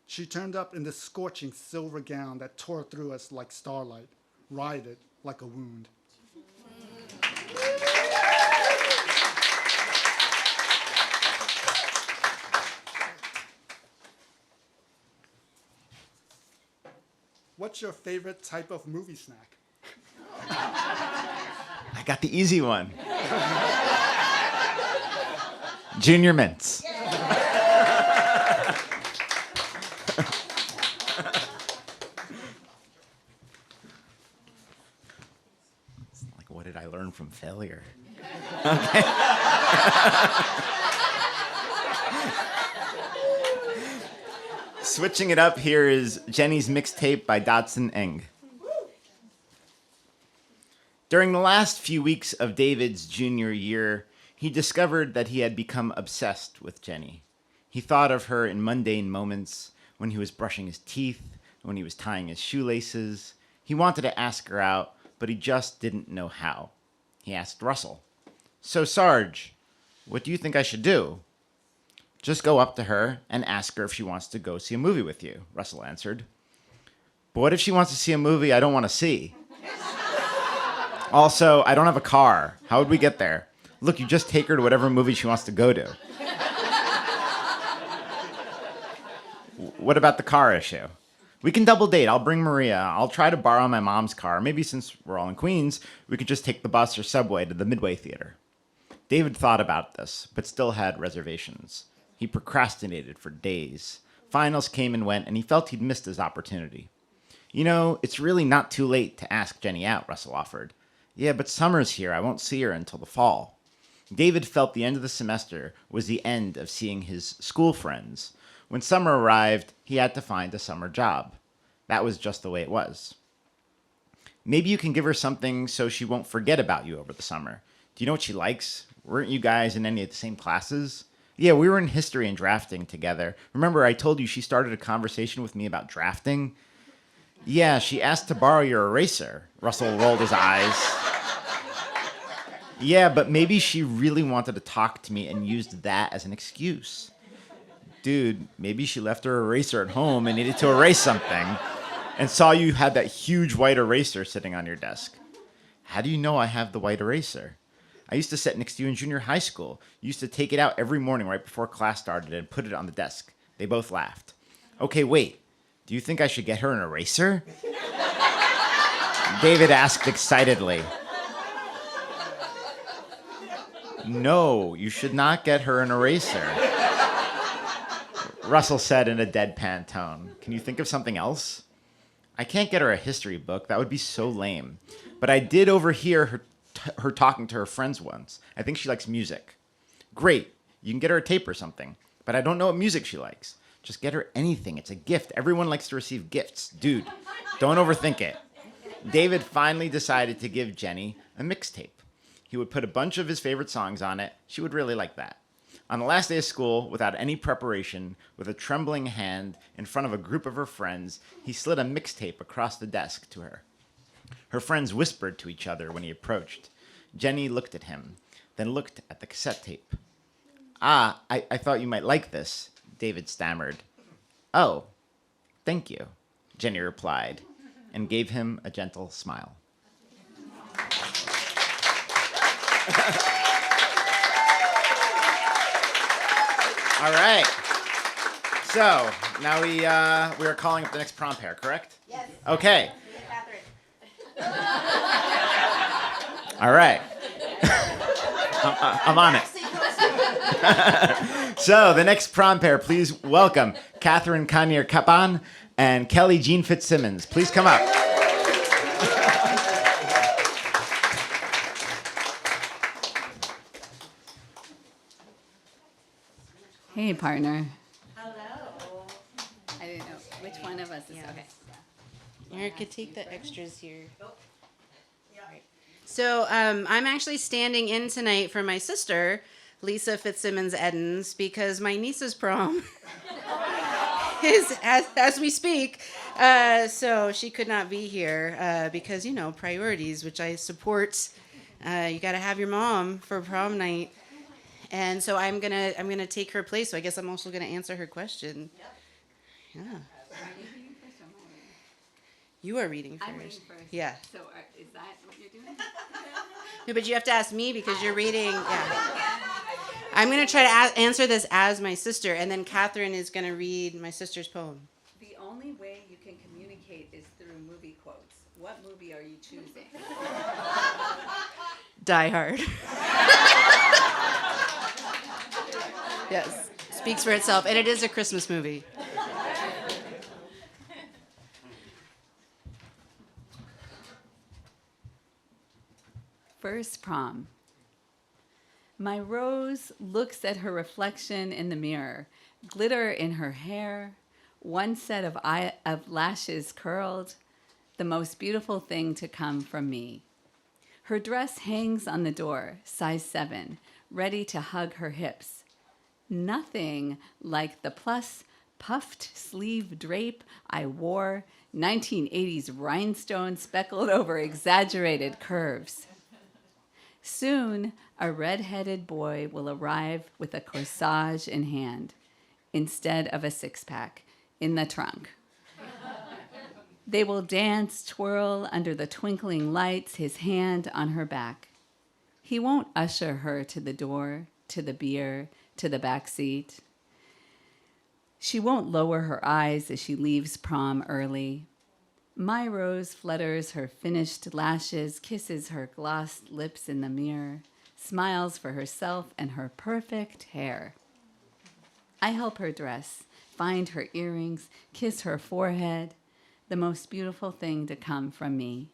She turned up in the scorching silver gown that tore through us like starlight, rioted like a wound. What's your favorite type of movie snack? I got the easy one. Junior Mints. Like, what did I learn from failure? Okay. Switching it up, here is Jenny's mixtape by Dodson Eng. During the last few weeks of David's junior year, he discovered that he had become obsessed with Jenny. He thought of her in mundane moments, when he was brushing his teeth, when he was tying his shoelaces. He wanted to ask her out, but he just didn't know how. He asked Russell, "So, Sarge, what do you think I should do?" "Just go up to her and ask her if she wants to go see a movie with you," Russell answered. "But what if she wants to see a movie I don't want to see? Also, I don't have a car. How would we get there? Look, you just take her to whatever movie she wants to go to." "What about the car issue?" "We can double date. I'll bring Maria. I'll try to borrow my mom's car. Maybe since we're all in Queens, we could just take the bus or subway to the Midway Theater." David thought about this, but still had reservations. He procrastinated for days. Finals came and went, and he felt he'd missed his opportunity. You know, it's really not too late to ask Jenny out, Russell offered. Yeah, but summer's here. I won't see her until the fall. David felt the end of the semester was the end of seeing his school friends. When summer arrived, he had to find a summer job. That was just the way it was. Maybe you can give her something so she won't forget about you over the summer. Do you know what she likes? Weren't you guys in any of the same classes? Yeah, we were in history and drafting together. Remember, I told you she started a conversation with me about drafting? Yeah, she asked to borrow your eraser. Russell rolled his eyes. Yeah, but maybe she really wanted to talk to me and used that as an excuse. Dude, maybe she left her eraser at home and needed to erase something and saw you had that huge white eraser sitting on your desk. How do you know I have the white eraser? I used to sit next to you in junior high school. You used to take it out every morning right before class started and put it on the desk. They both laughed. Okay, wait. Do you think I should get her an eraser? David asked excitedly. No, you should not get her an eraser. Russell said in a deadpan tone. Can you think of something else? I can't get her a history book. That would be so lame. But I did overhear her talking to her friends once. I think she likes music. Great. You can get her a tape or something. But I don't know what music she likes. Just get her anything. It's a gift. Everyone likes to receive gifts. Dude, don't overthink it. David finally decided to give Jenny a mixtape. He would put a bunch of his favorite songs on it. She would really like that. On the last day of school, without any preparation, with a trembling hand, in front of a group of her friends, he slid a mixtape across the desk to her. Her friends whispered to each other when he approached. Jenny looked at him, then looked at the cassette tape. Ah, I thought you might like this, David stammered. Oh, thank you, Jenny replied, and gave him a gentle smile. All right. So now we are calling up the next prom pair, correct? Yes. Okay. All right. I'm on it. So the next prom pair, please welcome Kanjer Kapphahn and Kelly Jean Fitzsimmons. Please come up. Hey, partner. Hello. I didn't know which one of us is okay. Erica, take the extras here. Right. So I'm actually standing in tonight for my sister, Lisa Fitzsimmons Edens, because my niece's prom is as we speak. So she could not be here because, you know, priorities, which I support. You got to have your mom for prom night. And so I'm gonna take her place. So I guess I'm also gonna answer her question. Yep. Yeah. You are reading first. I'm reading first. Yeah. So is that what you're doing? No, but you have to ask me because you're reading. Yeah. I'm gonna try to answer this as my sister, and then Catherine is gonna read my sister's poem. The only way you can communicate is through movie quotes. What movie are you choosing? Die Hard. Yes, speaks for itself, and it is a Christmas movie. First prom. My Rose looks at her reflection in the mirror, glitter in her hair, one set of lashes curled, the most beautiful thing to come from me. Her dress hangs on the door, size 7, ready to hug her hips. Nothing like the plus puffed sleeve drape I wore, 1980s rhinestone speckled over exaggerated curves. Soon, a red-headed boy will arrive with a corsage in hand, instead of a six-pack, in the trunk. They will dance, twirl under the twinkling lights, his hand on her back. He won't usher her to the door, to the beer, to the back seat. She won't lower her eyes as she leaves prom early. My Rose flutters her finished lashes, kisses her glossed lips in the mirror, smiles for herself and her perfect hair. I help her dress, find her earrings, kiss her forehead, the most beautiful thing to come from me.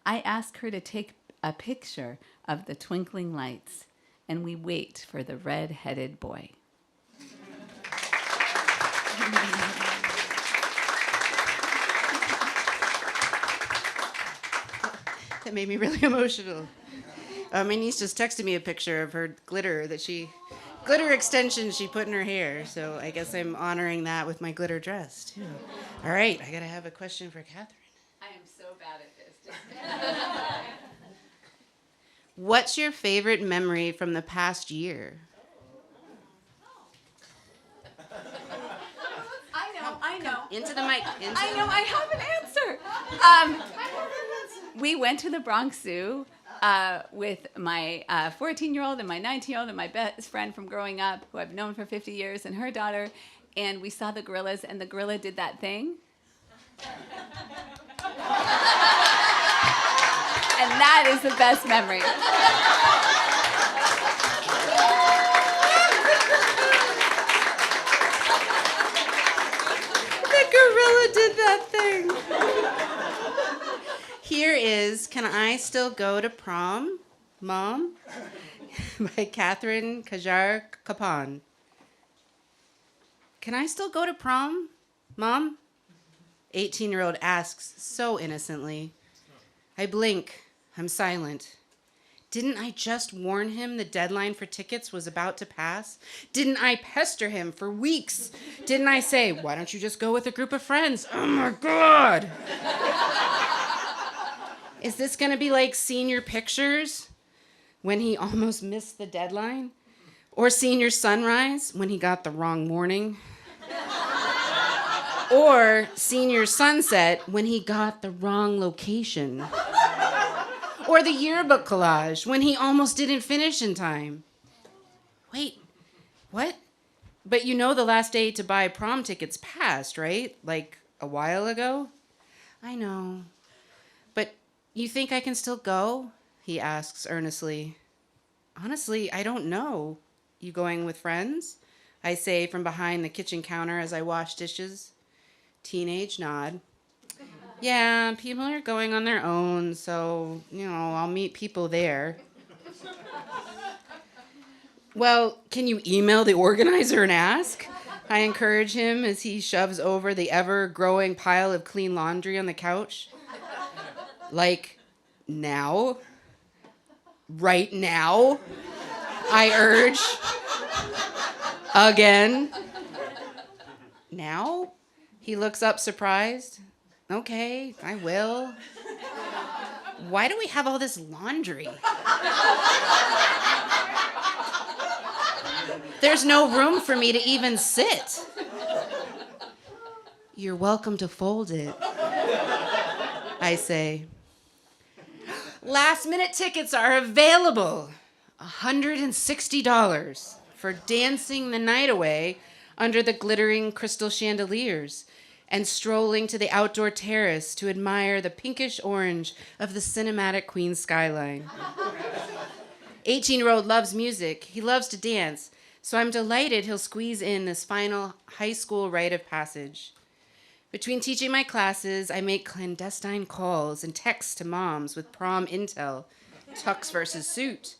I ask her to take a picture of the twinkling lights, and we wait for the red-headed boy. That made me really emotional. My niece just texted me a picture of her glitter extensions she put in her hair. So I guess I'm honoring that with my glitter dress too. All right, I gotta have a question for Catherine. I am so bad at this. What's your favorite memory from the past year? I know. Into the mic. I know, I have an answer. We went to the Bronx Zoo with my 14-year-old and my 19-year-old and my best friend from growing up, who I've known for 50 years, and her daughter, and we saw the gorillas, and the gorilla did that thing. And that is the best memory. The gorilla did that thing. Here is Can I Still Go to Prom, Mom? By Catherine Kanjer Kapphahn. Can I still go to prom, Mom? 18-year-old asks so innocently. I blink. I'm silent. Didn't I just warn him the deadline for tickets was about to pass? Didn't I pester him for weeks? Didn't I say, why don't you just go with a group of friends? Oh my God! Is this gonna be like senior pictures when he almost missed the deadline? Or senior sunrise when he got the wrong morning? Or senior sunset when he got the wrong location? Or the yearbook collage when he almost didn't finish in time? Wait, what? But you know the last day to buy prom tickets passed, right? Like a while ago? I know. But you think I can still go? He asks earnestly. Honestly, I don't know. You going with friends? I say from behind the kitchen counter as I wash dishes. Teenage nod. Yeah, people are going on their own, so, I'll meet people there. Well, can you email the organizer and ask? I encourage him as he shoves over the ever-growing pile of clean laundry on the couch. Like, now? Right now? I urge. Again. Now? He looks up surprised. Okay, I will. Why do we have all this laundry? There's no room for me to even sit. You're welcome to fold it, I say. Last-minute tickets are available. $160 for dancing the night away under the glittering crystal chandeliers and strolling to the outdoor terrace to admire the pinkish orange of the cinematic Queens skyline. 18-year-old loves music. He loves to dance, so I'm delighted he'll squeeze in this final high school rite of passage. Between teaching my classes, I make clandestine calls and texts to moms with prom intel, tux versus suit,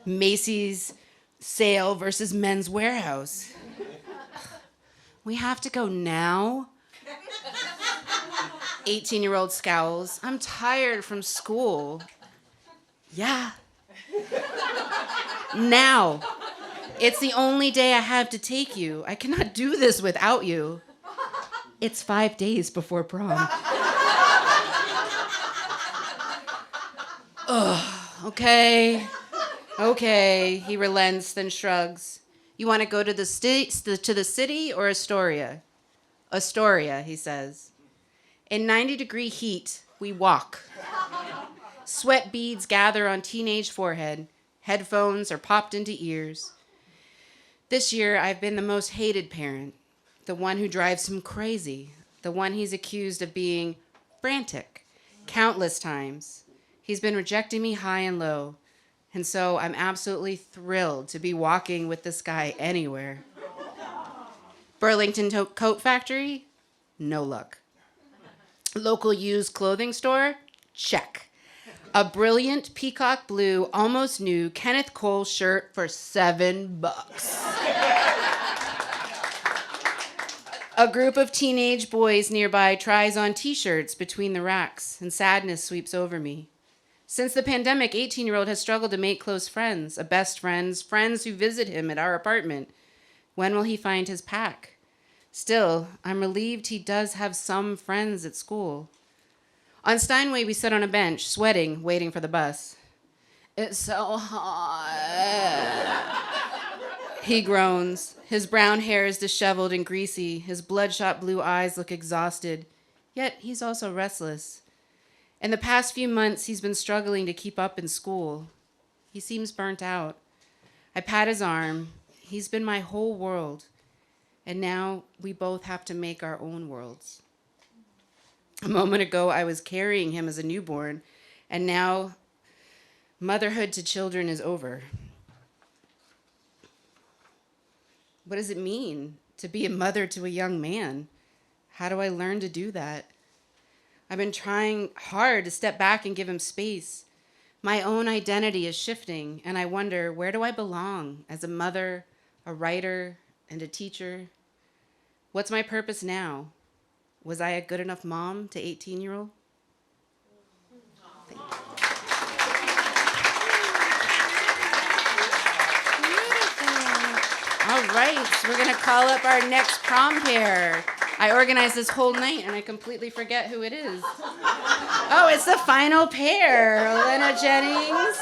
Macy's sale versus Men's Warehouse. We have to go now? 18-year-old scowls. I'm tired from school. Yeah. Now. It's the only day I have to take you. I cannot do this without you. It's 5 days before prom. Ugh, okay, he relents, then shrugs. You want to go to the city or Astoria? Astoria, he says. In 90-degree heat, we walk. Sweat beads gather on teenage forehead. Headphones are popped into ears. This year, I've been the most hated parent, the one who drives him crazy, the one he's accused of being frantic countless times. He's been rejecting me high and low, And so I'm absolutely thrilled to be walking with this guy anywhere. Burlington Coat Factory? No luck. Local used clothing store? Check. A brilliant peacock blue, almost new Kenneth Cole shirt for $7. A group of teenage boys nearby tries on t-shirts between the racks, and sadness sweeps over me. Since the pandemic, 18-year-old has struggled to make close friends, a best friends, friends who visit him at our apartment. When will he find his pack? Still, I'm relieved he does have some friends at school. On Steinway, we sit on a bench, sweating, waiting for the bus. It's so hot. He groans. His brown hair is disheveled and greasy. His bloodshot blue eyes look exhausted. Yet he's also restless. In the past few months, he's been struggling to keep up in school. He seems burnt out. I pat his arm. He's been my whole world. And now we both have to make our own worlds. A moment ago, I was carrying him as a newborn, and now motherhood to children is over. What does it mean to be a mother to a young man? How do I learn to do that? I've been trying hard to step back and give him space. My own identity is shifting, and I wonder, where do I belong as a mother, a writer, and a teacher? What's my purpose now? Was I a good enough mom to 18-year-old? All right, so we're gonna call up our next prom pair. I organized this whole night and I completely forget who it is. Oh, it's the final pair, Olena Jennings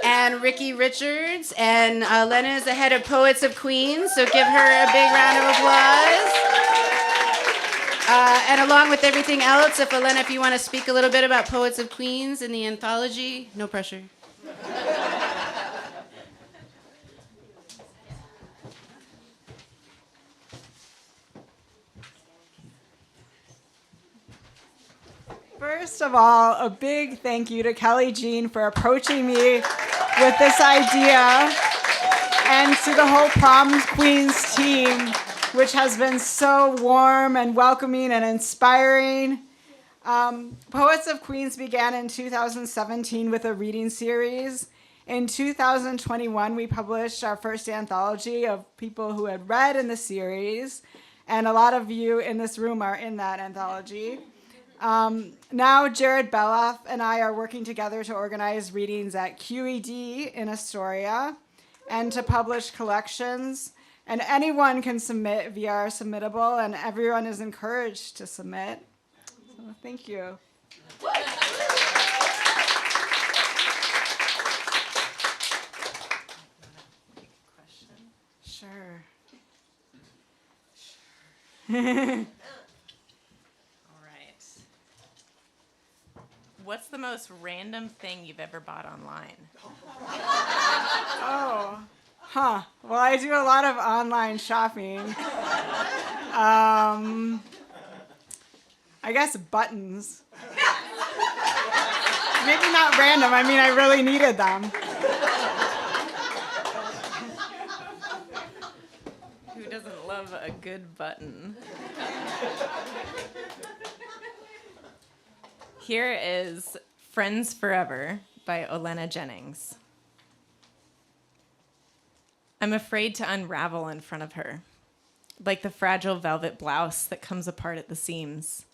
and Ricki Richards. And Olena is the head of Poets of Queens, so give her a big round of applause. And along with everything else, if Olena, if you want to speak a little bit about Poets of Queens and the anthology, no pressure. First of all, a big thank you to Kelly Jean for approaching me with this idea, and to the whole Prom Queens team, which has been so warm and welcoming and inspiring. Poets of Queens began in 2017 with a reading series. In 2021, we published our first anthology of people who had read in the series, and a lot of you in this room are in that anthology. Now Jared Beloff and I are working together to organize readings at QED in Astoria and to publish collections. And anyone can submit via our Submittable, and everyone is encouraged to submit. So thank you. Sure. What's the most random thing you've ever bought online? Oh, huh. Well, I do a lot of online shopping. I guess buttons. Maybe not random. I mean, I really needed them. Who doesn't love a good button? Here is Friends Forever by Olena Jennings. I'm afraid to unravel in front of her, like the fragile velvet blouse that comes apart at the seams.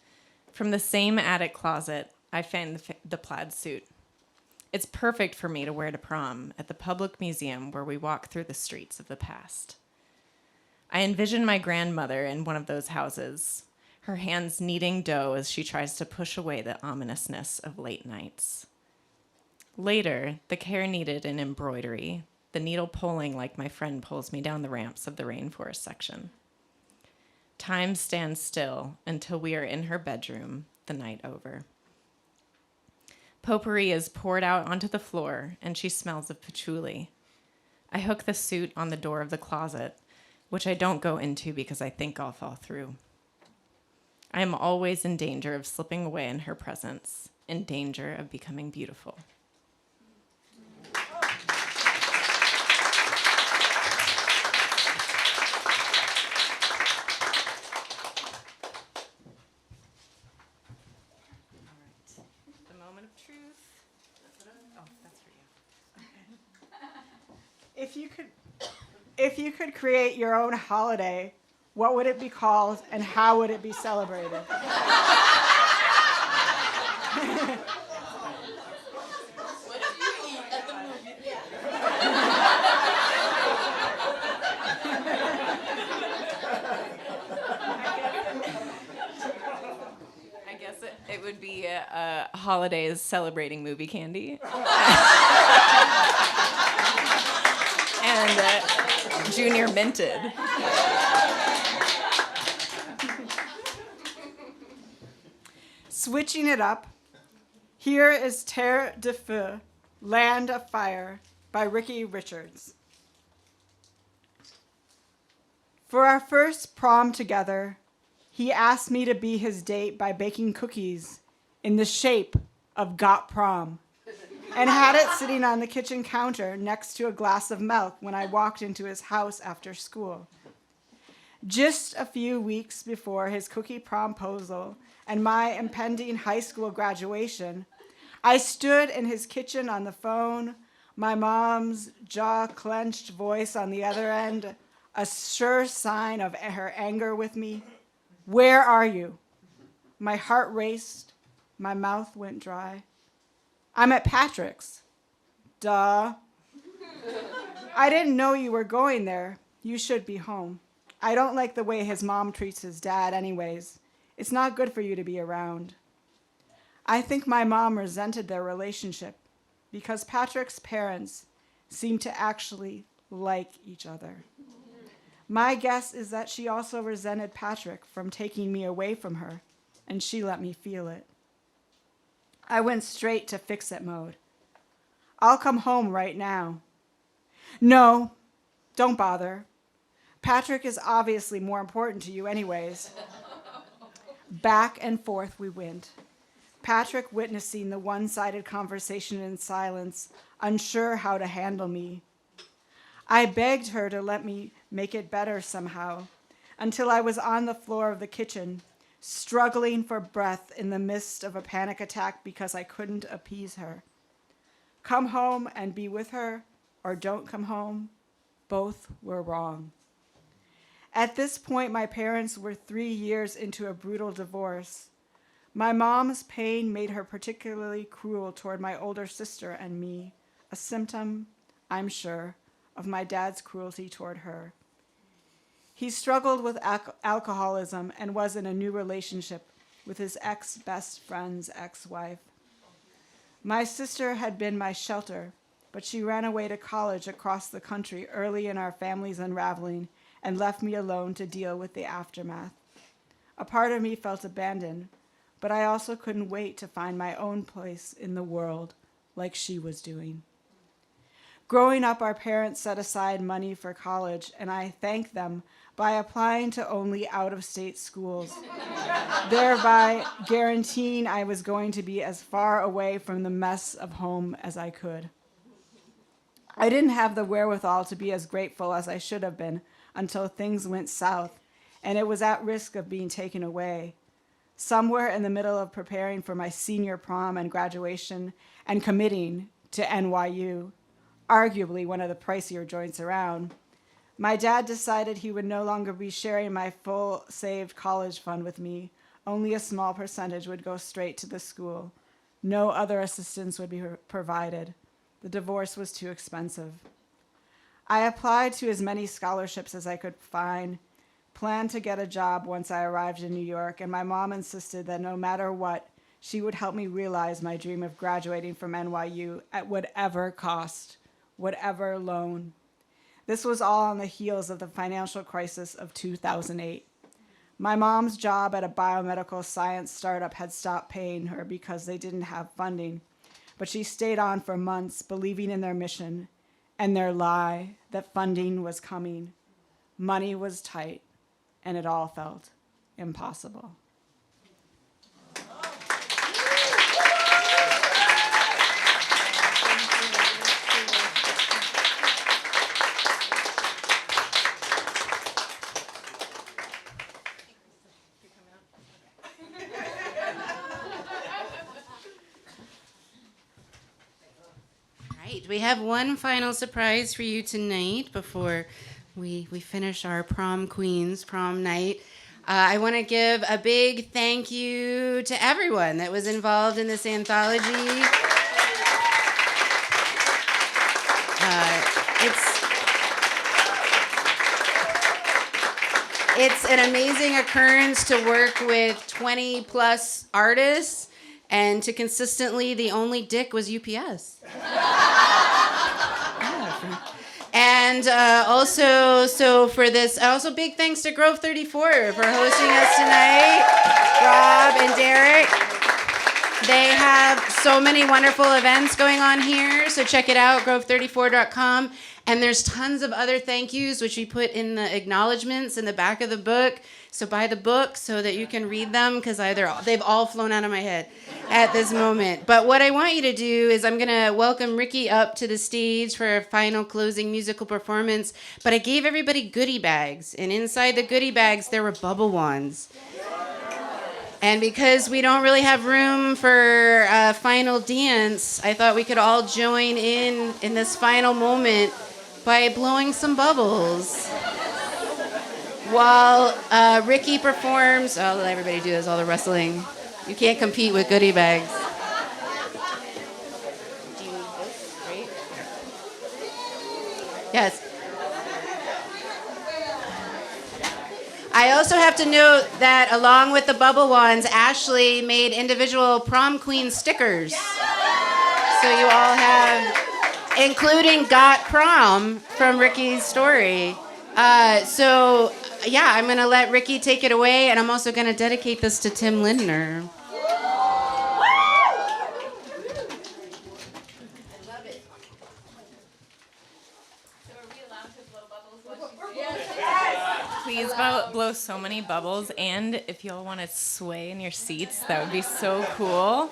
From the same attic closet, I found the plaid suit. It's perfect for me to wear to prom at the public museum where we walk through the streets of the past. I envision my grandmother in one of those houses, her hands kneading dough as she tries to push away the ominousness of late nights. Later, the care needed in embroidery, the needle pulling like my friend pulls me down the ramps of the rainforest section. Time stands still until we are in her bedroom, the night over. Potpourri is poured out onto the floor, and she smells of patchouli. I hook the suit on the door of the closet, which I don't go into because I think I'll fall through. I am always in danger of slipping away in her presence, in danger of becoming beautiful. if you could create your own holiday, what would it be called and how would it be celebrated? I guess it would be holidays celebrating movie candy. And Junior Minted. Switching it up, here is Terre de Feu, Land of Fire, by Ricki Richards. For our first prom together, he asked me to be his date by baking cookies in the shape of Got Prom and had it sitting on the kitchen counter next to a glass of milk when I walked into his house after school. Just a few weeks before his cookie promposal and my impending high school graduation, I stood in his kitchen on the phone, my mom's jaw-clenched voice on the other end, a sure sign of her anger with me. Where are you? My heart raced, my mouth went dry. I'm at Patrick's. Duh. I didn't know you were going there. You should be home. I don't like the way his mom treats his dad anyways. It's not good for you to be around. I think my mom resented their relationship because Patrick's parents seem to actually like each other. My guess is that she also resented Patrick from taking me away from her, and she let me feel it. I went straight to fix-it mode. I'll come home right now. No, don't bother. Patrick is obviously more important to you anyways. Back and forth we went. Patrick witnessing the one-sided conversation in silence, unsure how to handle me. I begged her to let me make it better somehow, until I was on the floor of the kitchen, struggling for breath in the midst of a panic attack because I couldn't appease her. Come home and be with her, or don't come home. Both were wrong. At this point, my parents were 3 years into a brutal divorce. My mom's pain made her particularly cruel toward my older sister and me, a symptom, I'm sure, of my dad's cruelty toward her. He struggled with alcoholism and was in a new relationship with his ex-best friend's ex-wife. My sister had been my shelter, but she ran away to college across the country early in our family's unraveling and left me alone to deal with the aftermath. A part of me felt abandoned, but I also couldn't wait to find my own place in the world like she was doing. Growing up, our parents set aside money for college, and I thanked them by applying to only out-of-state schools, thereby guaranteeing I was going to be as far away from the mess of home as I could. I didn't have the wherewithal to be as grateful as I should have been until things went south, and it was at risk of being taken away. Somewhere in the middle of preparing for my senior prom and graduation and committing to NYU, arguably one of the pricier joints around, my dad decided he would no longer be sharing my full saved college fund with me. Only a small percentage would go straight to the school. No other assistance would be provided. The divorce was too expensive. I applied to as many scholarships as I could find, planned to get a job once I arrived in New York, and my mom insisted that no matter what, she would help me realize my dream of graduating from NYU at whatever cost, whatever loan. This was all on the heels of the financial crisis of 2008. My mom's job at a biomedical science startup had stopped paying her because they didn't have funding, but she stayed on for months, believing in their mission and their lie that funding was coming. Money was tight, and it all felt impossible. Right. right. We have one final surprise for you tonight before we finish our prom queens prom night. I want to give a big thank you to everyone that was involved in this anthology. It's an amazing occurrence to work with 20 plus artists, and to consistently, the only dick was UPS. And also, so for this, also big thanks to Grove 34 for hosting us tonight, Rob and Derek. They have so many wonderful events going on here, so check it out, grove34.com. And there's tons of other thank yous, which we put in the acknowledgments in the back of the book. So buy the book so that you can read them, because they've all flown out of my head at this moment. But what I want you to do is I'm going to welcome Ricki up to the stage for a final closing musical performance. But I gave everybody goodie bags, and inside the goodie bags there were bubble wands. And because we don't really have room for a final dance, I thought we could all join in this final moment by blowing some bubbles. While Ricki performs, I'll let everybody do this, all the wrestling. You can't compete with goodie bags. Do you need this, right? Yes. I also have to note that along with the bubble wands, Ashley made individual prom queen stickers. So you all have, including Got Prom from Ricki's story. So yeah, I'm gonna let Ricki take it away, and I'm also gonna dedicate this to Tim Lindner. Please blow so many bubbles, and if y'all want to sway in your seats, that would be so cool.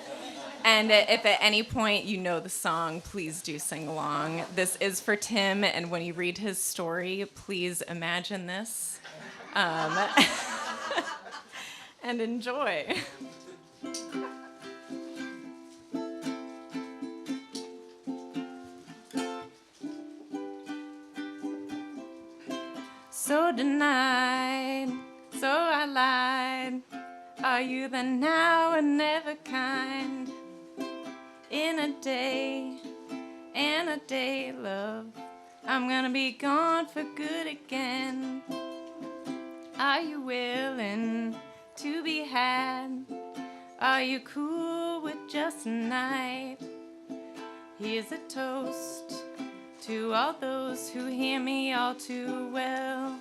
And if at any point you know the song, please do sing along. This is for Tim, and when you read his story, please imagine this and enjoy. So denied, so I lied. Are you the now and never kind? In a day and a day, love, I'm gonna be gone for good again. Are you willing to be had? Are you cool with just a night? Here's a toast to all those who hear me all too well.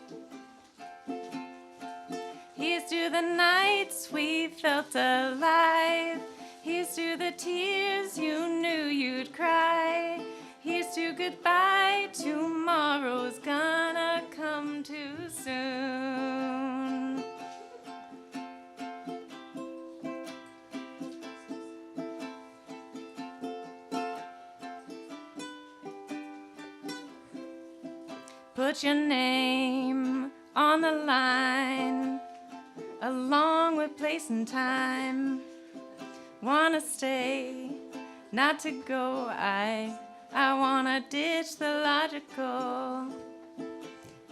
Here's to the nights we felt alive. Here's to the tears you knew you'd cry. Here's to goodbye, tomorrow's gonna come too soon. Put your name on the line, along with place and time. Wanna stay, not to go. I wanna ditch the logical.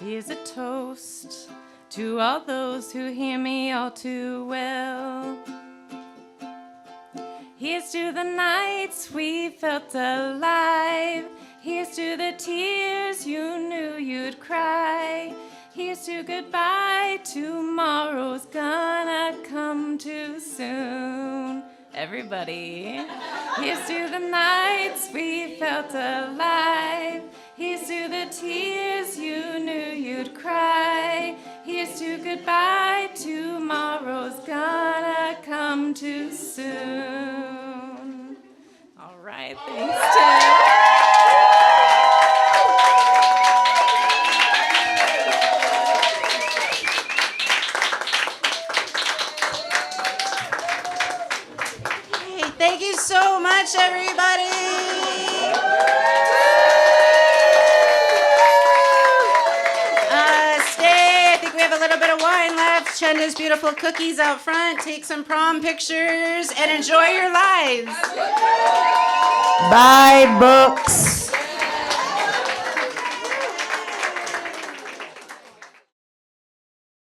Here's a toast to all those who hear me all too well. Here's to the nights we felt alive. Here's to the tears you knew you'd cry. Here's to goodbye, tomorrow's gonna come too soon. Everybody. Here's to the nights we felt alive. Here's to the tears you knew you'd cry. Here's to goodbye, tomorrow's gonna come too soon. All right, thanks, Tim. Thank you so much, everybody. Stay. I think we have a little bit of wine left. Chenda's beautiful cookies out front. Take some prom pictures and enjoy your lives. Buy books.